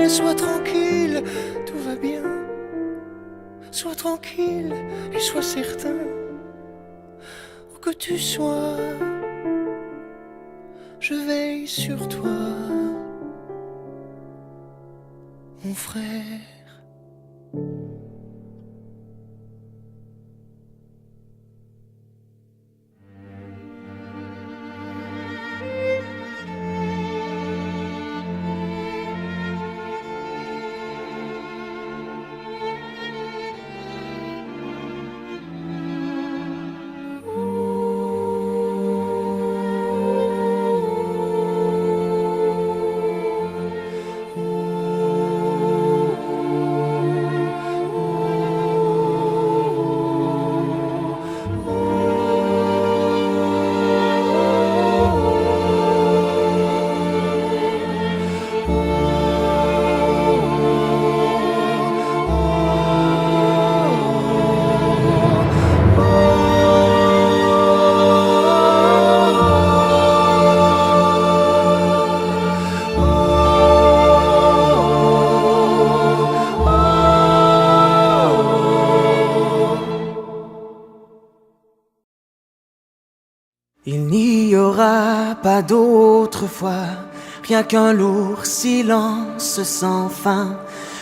mais sois tranquille, tout va bien. Sois tranquille et sois certain, où que tu sois, je veille sur toi, mon frère. Il n'y aura pas d'autre fois, rien qu'un lourd silence sans fin,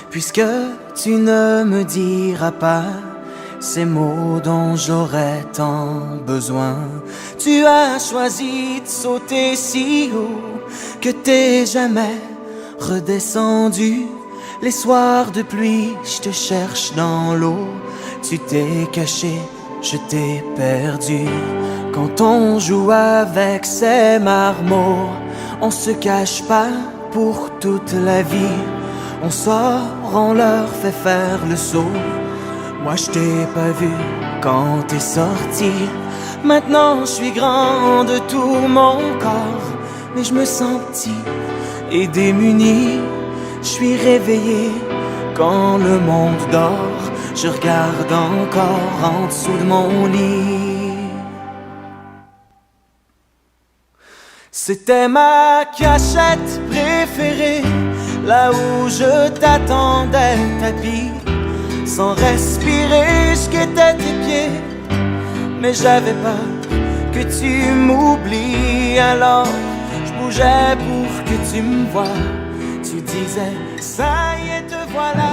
puisque tu ne me diras pas ces mots dont j'aurais tant besoin. Tu as choisi de sauter si haut que t'es jamais redescendu. Les soirs de pluie, je te cherche dans l'eau. Tu t'es caché, je t'ai perdu. Quand on joue avec ces marmots, on se cache pas pour toute la vie. On sort, on leur fait faire le saut. Moi je t'ai pas vu quand t'es sorti. Maintenant je suis grand de tout mon corps, mais je me sens petit et démuni. Je suis réveillé quand le monde dort. Je regarde encore en dessous de mon lit. C'était ma cachette préférée, là où je t'attendais tapis, sans respirer, je guettais tes pieds. Mais j'avais peur que tu m'oublies, alors je bougeais pour que tu me vois. Tu disais, ça y est, te voilà.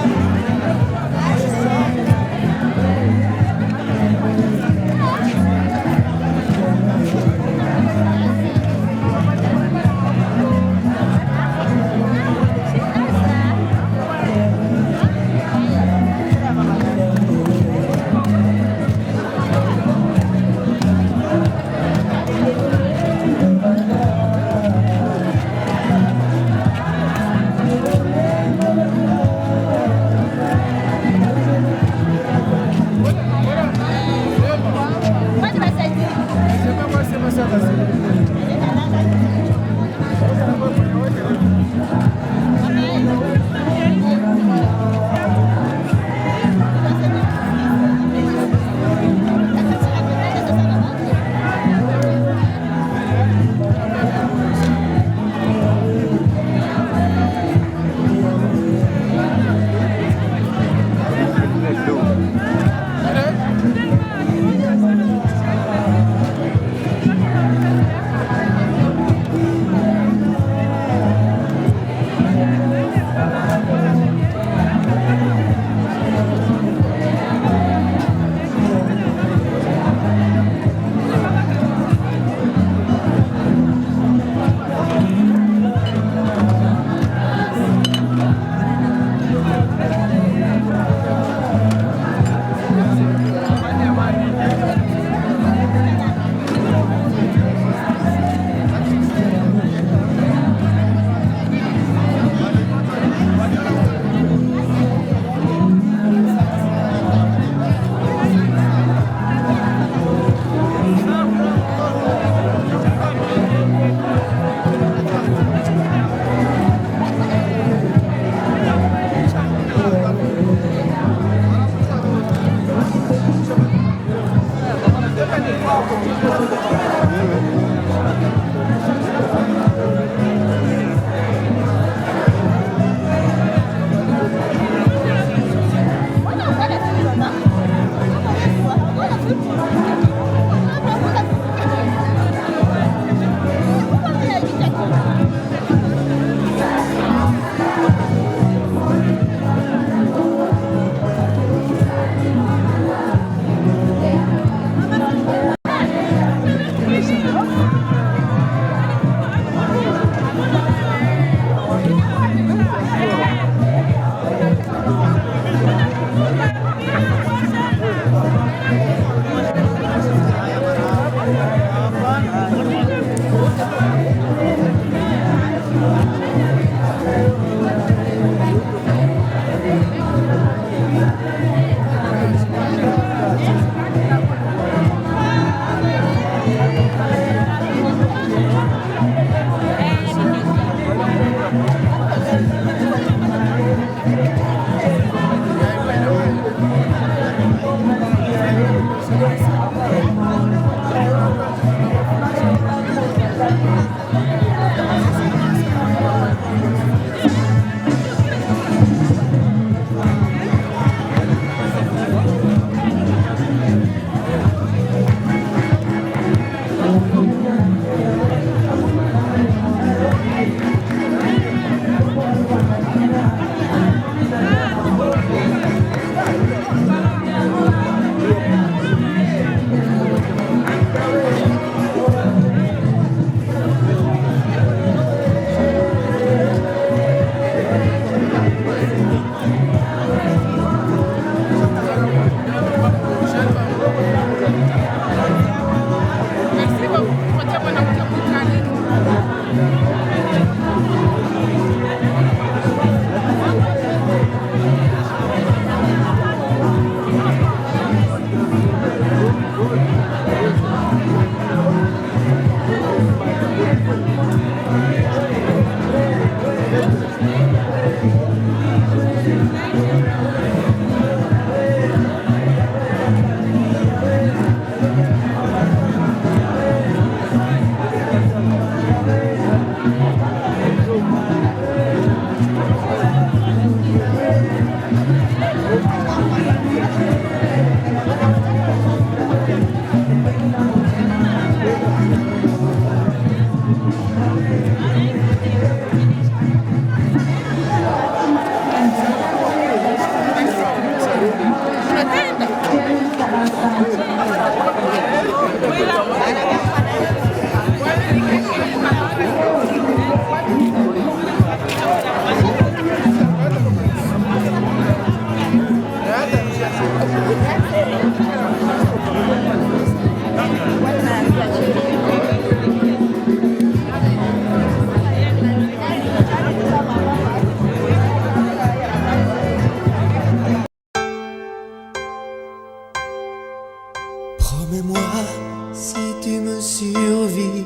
si tu me survis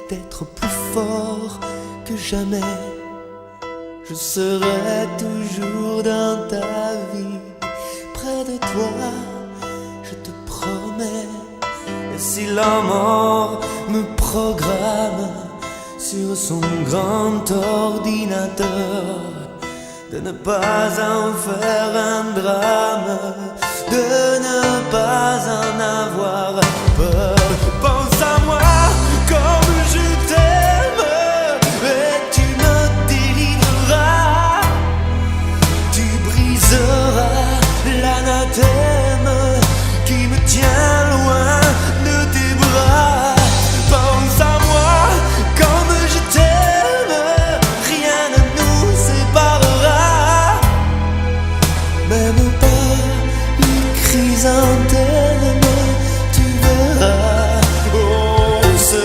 d'être plus fort que jamais. Je serai toujours dans ta vie, près de toi, je te promets. Et si la mort me programme sur son grand ordinateur, de ne pas en faire un drame, de ne pas en avoir peur. Pense à moi comme je t'aime et tu me délivreras. Tu briseras l'anathème qui me tient loin de tes bras. Pense à moi comme je t'aime, rien ne nous séparera. Même pas les chrysanthèmes, tu verras, on se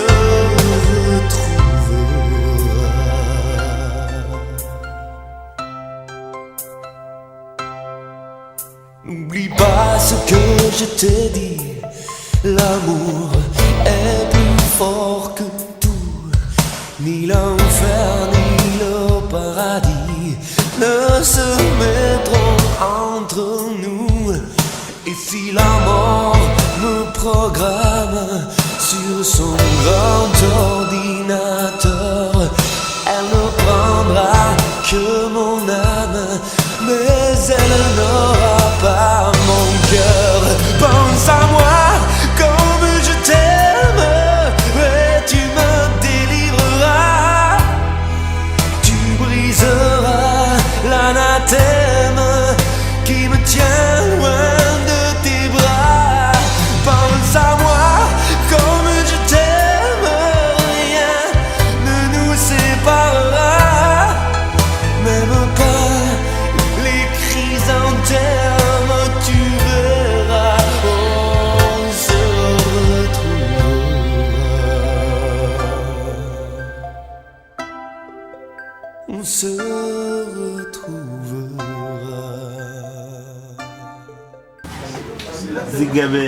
retrouvera. N'oublie pas ce que je t'ai dit, l'amour est plus fort que tout, ni l'enfer ni le paradis ne se mettront entre nous. Et si la mort me programme sur son grand ordinateur, elle ne prendra que mon âme, mais elle n'aura pas mon cœur. Pense à moi comme je t'aime et tu me délivreras. Tu briseras l'anathème qui me tient loin de tes bras. Pense à moi comme je t'aime, rien ne nous séparera. Même pas les chrysanthèmes, tu verras, on se retrouvera. On se retrouvera. Zigabe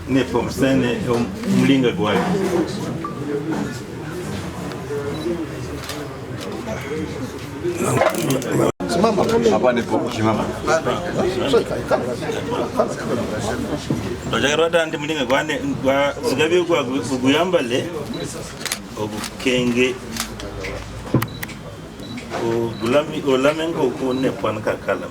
ne pomsene mlinga gwayo. Simama hapa ndipo simama. Ojagarwada ndi mlinga gwane gwa zigabe gwa guyambale obukenge o gulami o lamengo ko ne pan ka kala.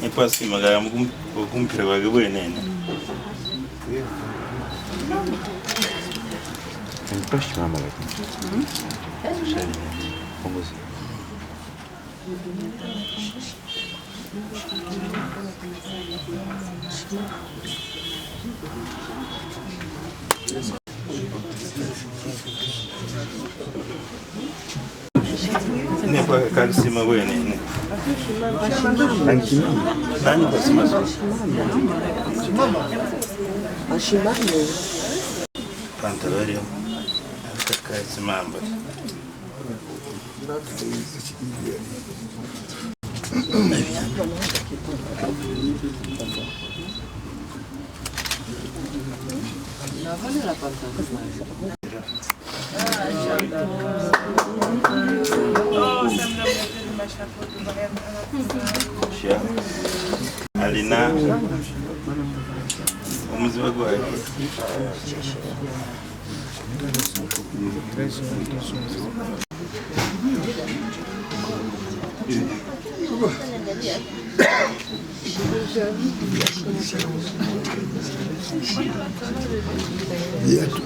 E quasi magari compiere qualche voi nene. Il prossimo magari. Così. Ne kwa kalsima voi nene. Nani kwa simama. Ashimame. Pantalorio. Kaka simama. Alina umuzi wagwaye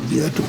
Viatu.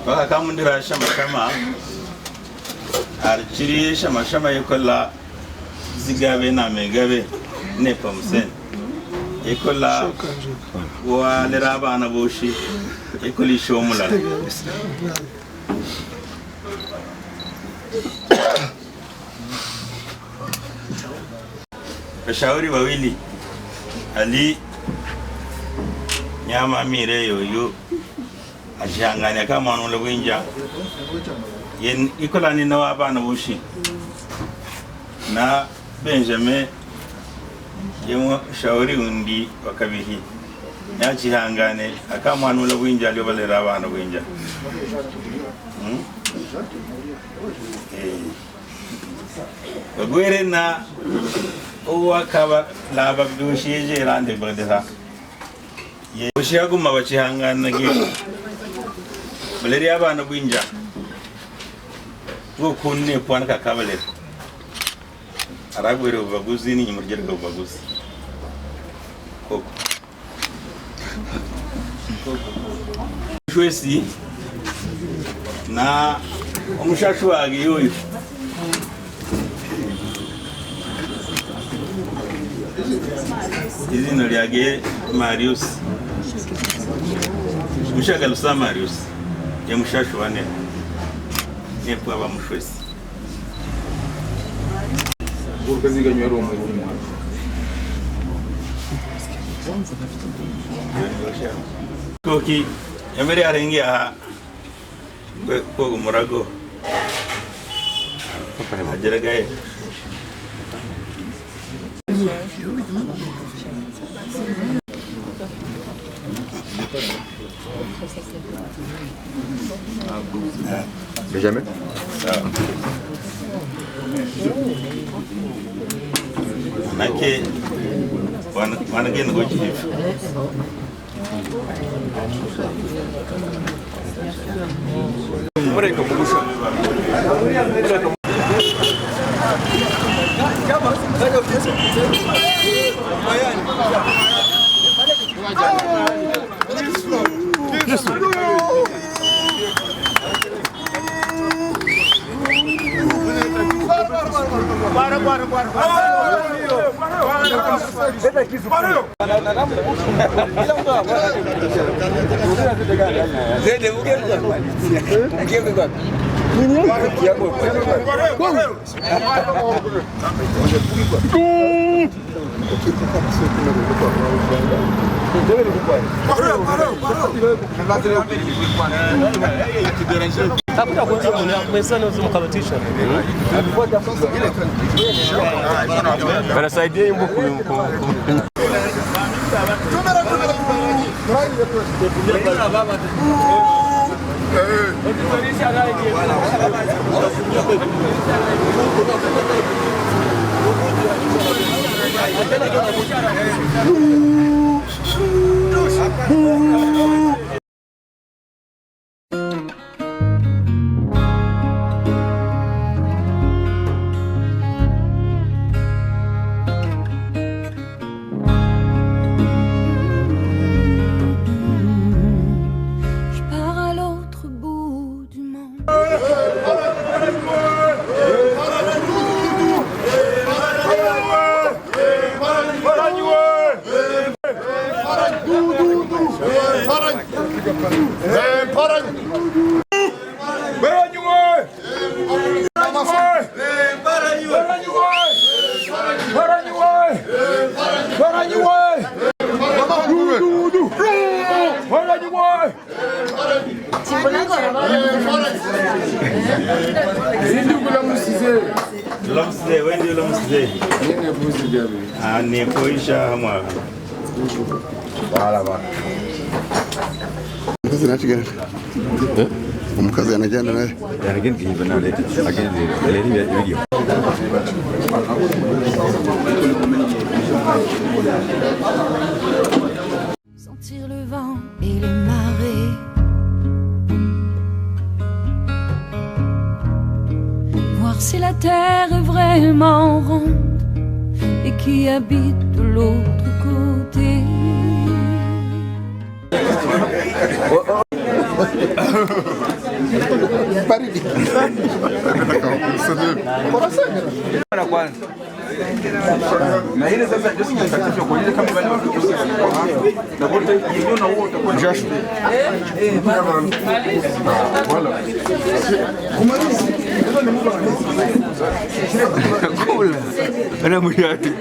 baka kamundira shama archiri shama yekola zigabe na megabe ne pamsen yekola wa leraba na boshi yekoli shomula washauri wawili Ali nyama mire yoyo ajanganya kama wano lewinja yen ikola ni nawa bana bushi na Benjamin yemo shauri undi wakabihi ya jihangane akama wano lewinja lyo balera bana winja bagwere na uwa kaba laba bushi je rande bagdesa ye bushi aguma bachihangana ngi Valeria abana bwinja ngo kunne kwana kakabale aragwere ubaguzi ni nyumurgerwa ubaguzi koko shwesi na umushashu wage yoyo izina lyage Marius mushagalusa Marius ya mushashu wane nepo aba mushwesi urkaziga nywero mu mwa koki yamere arengi aha ko murago ajeragaye Benjamin? Nake wana gena go chief. Mureka mugusha. Wanasaidia hii mbuku yule mzee. Nini buzi gabi? Ni kuisha mwa. Wala bana. Sasa nachigana. Umkazi anajana naye. Lakini kiva na leti. Lakini leti video. Sentir le vent et les marées. Voir si la terre est vraiment ronde et qui habite de l'autre côté. Baridi. Mara kwanza. Na ile sasa ndio sikatisha kwa ile kama wale watu na wote hiyo na wote kwa jasho. Wala. Kula. Ana muyati.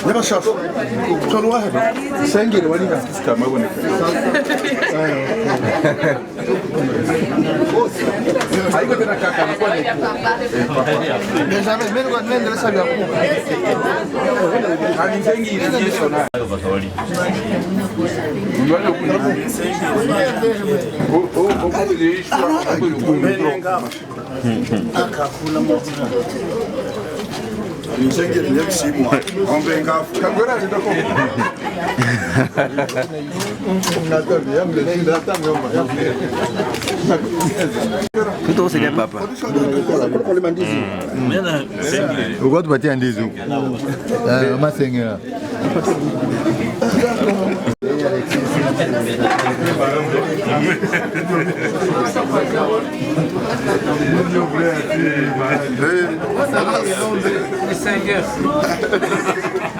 Nima shaf. Tolo واحد. Sengere wali na kama bwana. Haiko tena kaka na kwa ni. Benjamin, mimi ndio sababu ya kuku. Ani zengi ile sona. Mbona kuna akakula mwana. Nishengere yemshimwa. Ombe ngafu. Kangora ndako. Natobi yamle ndio hata ngoma. Tuto usije papa. Kwa mandizi. Mena sengere. Uko tupatia ndizi huko. Masengera.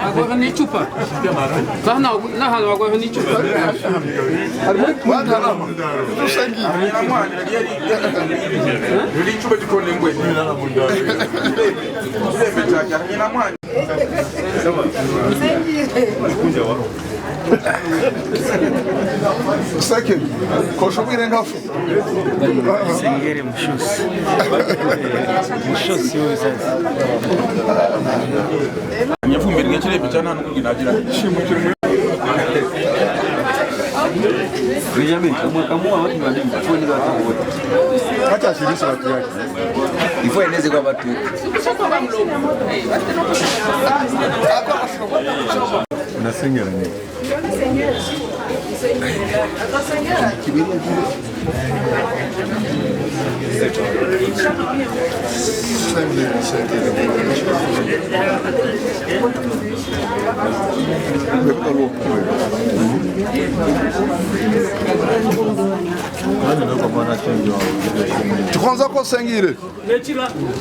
Agora ni chupa. Na hana agora ni chupa. Yuli chupa jikoni ngwe. Sake, koshobire ngafu. Sengere mshosi. Mshosi wewe sasa. Nyafumbiri ngechile bitana n'ukuginagira. Shimu kirimo. Benjamin, kamua watu wa dini, kwa nini watu wote? Acha asilishe watu yake. Ifo eneze kwa watu. Unasengera nini? Tukonza ko sengire.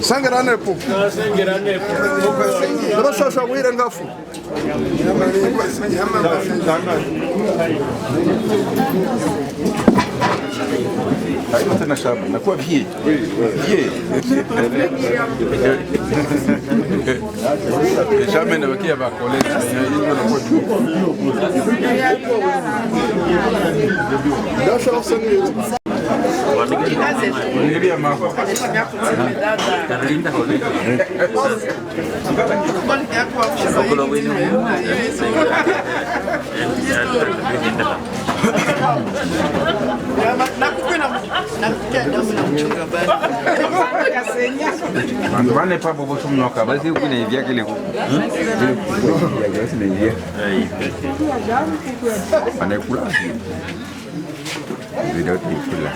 Sengera nepo. Sengera nepo. Ndio sasa wire ngafu. Haiko tena shamba nakuwa vie. Jamais ne bakia ba collègue. Ndio mama. Bane pa bobo tumnoka basi kuna hivi yake leo. Anakula. Video tikula.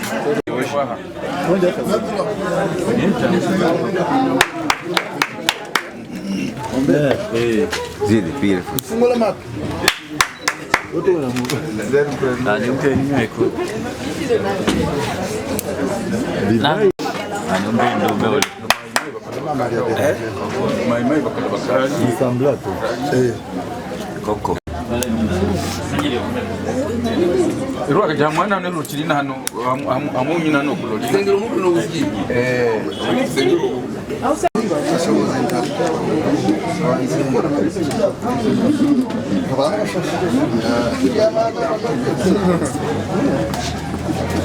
Zidi pia. Fungula map. Koko. Irwa jamwana ne rutirina hano amunyi nano kuloli. Sengero mutu no uzi.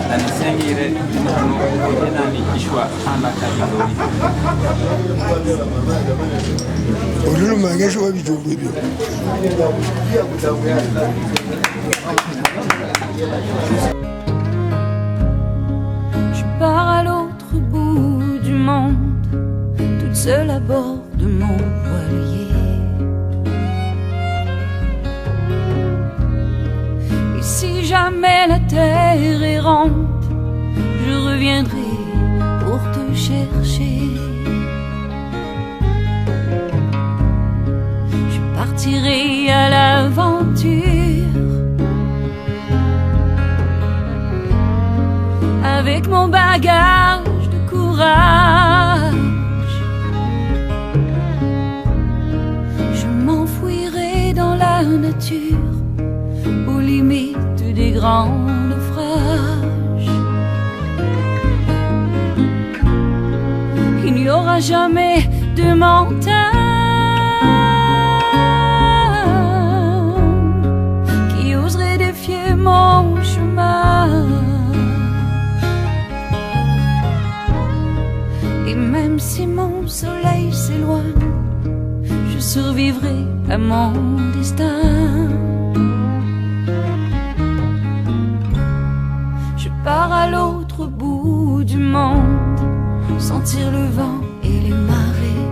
na nisengire ino ishwa ana kabidori Ulu mangesho wa bijombo hivyo. Je pars à l'autre bout du monde, toute seule à bord de mon voilier. Et si jamais la terre est ronde, je reviendrai pour te chercher. Je partirai à l'aventure avec mon bagage de courage. Je m'enfouirai dans la nature, aux limites des grands naufrages. Il n'y aura jamais de montagne qui oserait défier mon chemin. Et même si mon soleil s'éloigne, je survivrai à mon destin. Je pars à l'autre bout du monde, sentir le vent et les marées.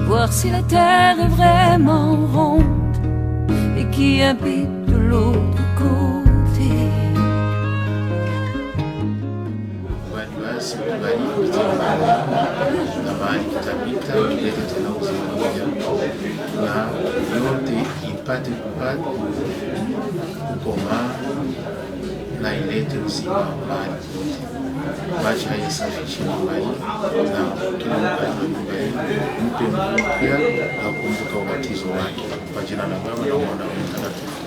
Voir si la terre est vraiment ronde et qui habite de l'autre côté. Basi tubariki kutoka na mahali tutapita tulete tena uzima mpya na yote ipate kukomaa na ilete uzima mahali pote. Maji hayasafishe nyumba hii na kila mkazi wa nyumba hii mpe mpya na kumbuka ubatizo wake kwa jina la Baba na Mwana na Mtakatifu.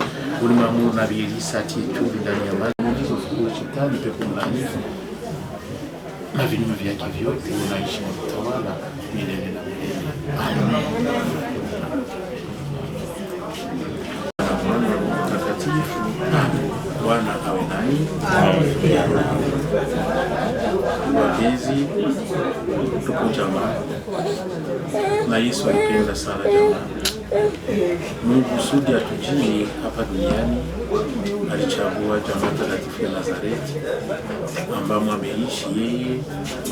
Ulimwamuru na Elisa atie chumvi ndani ya maji hizo fukuru shetani pepo mlaanifu na vinyume vyake vyote unaishi na kutawala milele na milele. Amen. Bwana Mtakatifu, Bwana awe nanyi. Wapenzi, tuko jamaa na Yesu alipenda sana jamaa. Mungu kusudi atujie hapa duniani alichagua jamaa takatifu ya Nazareti ambamo ameishi yeye,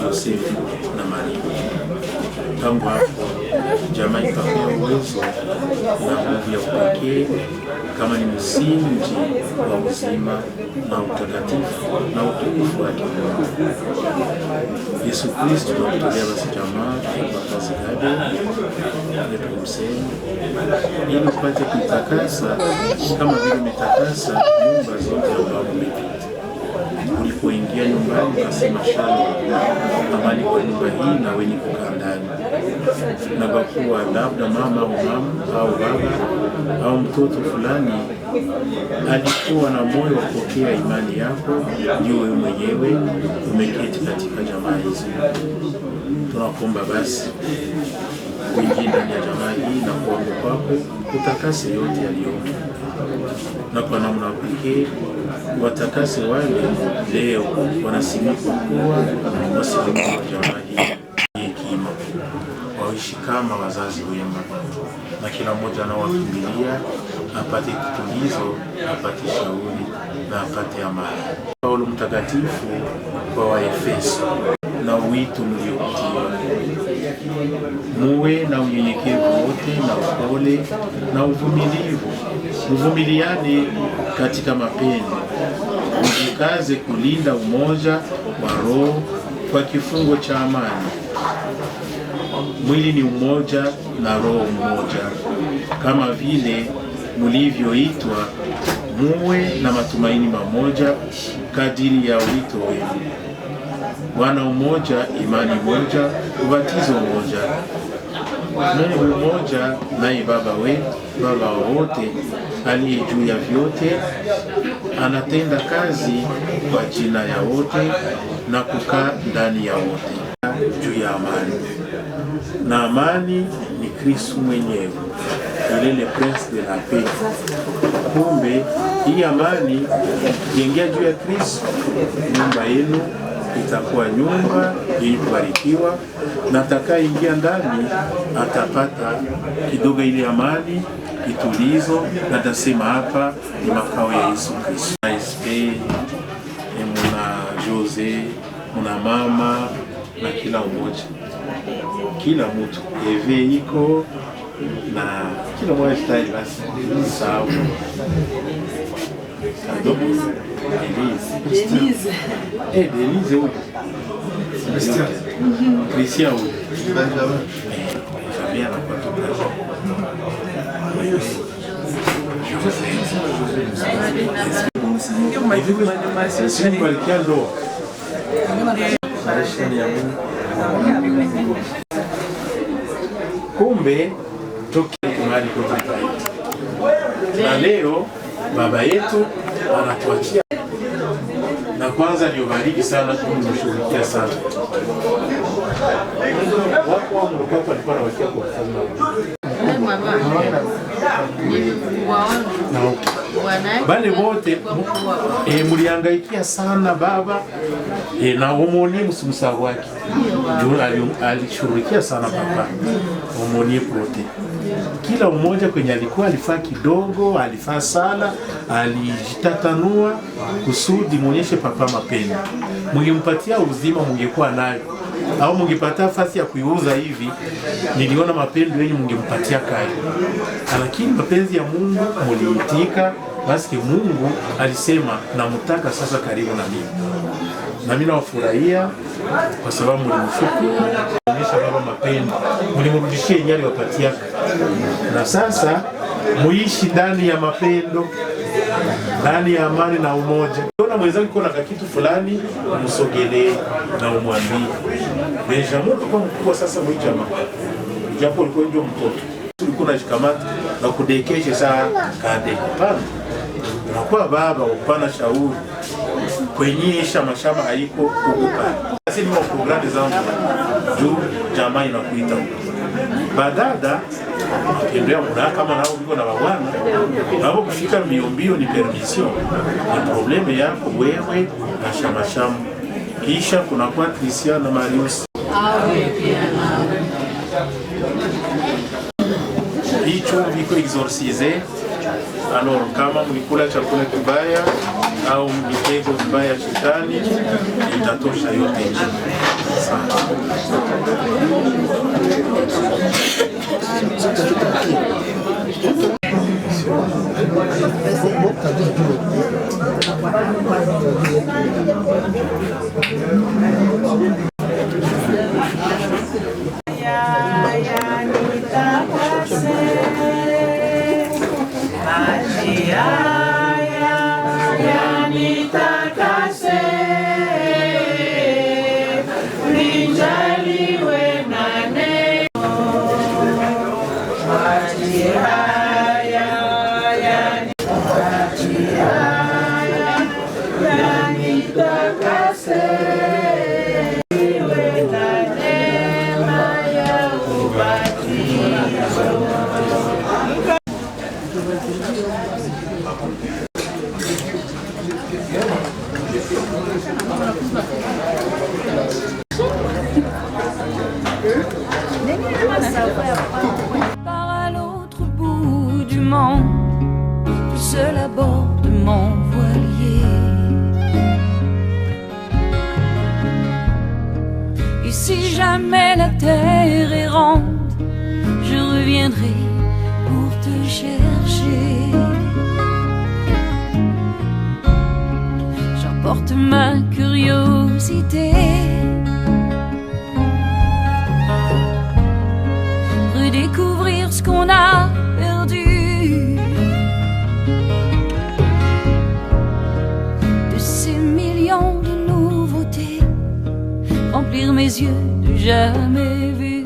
Yosefu na Maria. Tangu hapo jamaa ikapewa uwezo na nguvu ya upekee kama ni msingi wa uzima na utakatifu na utukufu wake. Yesu Kristo anatolea basi jamaa kwa kazi gani lepumseni ili upate kuitakasa kama vile umetakasa nyumba zote ambao umepita. Ulipoingia nyumbani ukasema shalom, amani kwa nyumba hii na wenye kukaa ndani. Na kwa kuwa labda mama au baba au mtoto fulani alikuwa na moyo wa kupokea imani yako, ndio wewe mwenyewe umeketi katika jamaa hizi. Tunakuomba basi uingie ndani ya jamaa hii na kuomba kwako utakase yote yaliyomo, na kwa namna pekee watakase wale leo wanasimikwa kuwa wasimamizi wa jamaa hii hekima, waishi kama wazazi wema, na kila mmoja anawakimbilia apate kitulizo, apate shauri na apate amani. Paulo mtakatifu kwa Waefeso na wito mliotiwa, muwe na unyenyekevu wote na upole na uvumilivu, mvumiliane katika mapendo, mjikaze kulinda umoja wa roho kwa kifungo cha amani. Mwili ni umoja na roho mmoja, kama vile mlivyoitwa muwe na matumaini mamoja kadiri ya wito wenu. Bwana umoja, imani moja, ubatizo mmoja, Mungu mmoja, naye Baba wetu, Baba wa wote, aliye juu ya vyote, anatenda kazi kwa jina ya wote na kukaa ndani ya wote. Juu ya amani, na amani ni Kristo mwenyewe. il est le prince de la paix. Kumbe hii amani jengea juu ya Kristo, nyumba yenu itakuwa nyumba yenye kubarikiwa, na atakaingia ndani atapata kidogo ile amani, kitulizo, na tasema hapa ni makao ya Yesu Kristo. ASP, muna Jose, muna mama na kila mmoja, kila mtu eve iko na kila mmoja style basi sawa. Denise. Denise huyu. Christian huyu. Jamii anakuwa tukaje. Kumbe tokea mahali kote na leo baba yetu anatuachia, na kwanza ndio bariki sana, tumshughulikia sana. Wako wa mlokako walikuwa na wakia kwa bale wote mliangaikia sana baba na homoni msumsa wake alishughulikia sana baba homoni prote. Kila mmoja kwenye alikuwa alifaa kidogo, alifaa sala, alijitatanua kusudi muonyeshe papa mapendo. Mungempatia uzima mungekuwa nayo, au mungepata nafasi ya kuiuza hivi, niliona mapendo yenu mungempatia kali. Lakini mapenzi ya Mungu muliitika, basi Mungu alisema namtaka sasa karibu na mimi. Na mimi nawafurahia kwa sababu mlimshukuru, onyesha baba mapendo, mlimrudishia nyali wapatia. Na sasa muishi ndani ya mapendo, ndani ya amani na umoja. Unaona mwenzako kuna kitu fulani, msogelee na umwambie. Benjamin kwa mkubwa sasa mwijama. Japo alikuwa ndio mtoto. Tulikuwa tunashikamana na kudekesha saa kade. Hapana. Unakuwa baba upana shauri. Kwenyesha mashamba haiko kukupa. Sasa ni programu zangu juu jamaa inakuita. Badada akendea muda kama nao biko na bwana nabo kufika mbio ni permission, ni probleme yako wewe na shamasham. Kisha kuna kwa Christian na Marius hicho biko exorciser. Alors kama mlikula chakula kibaya au mitego vibaya shetani itatosha yote nje. Par à l'autre bout du monde, tout seul à bord de mon voilier. Et si jamais la terre est ronde, je reviendrai pour te chercher. J'emporte ma curiosité, redécouvrir ce qu'on a perdu. De ces millions de nouveautés, remplir mes yeux de jamais vus.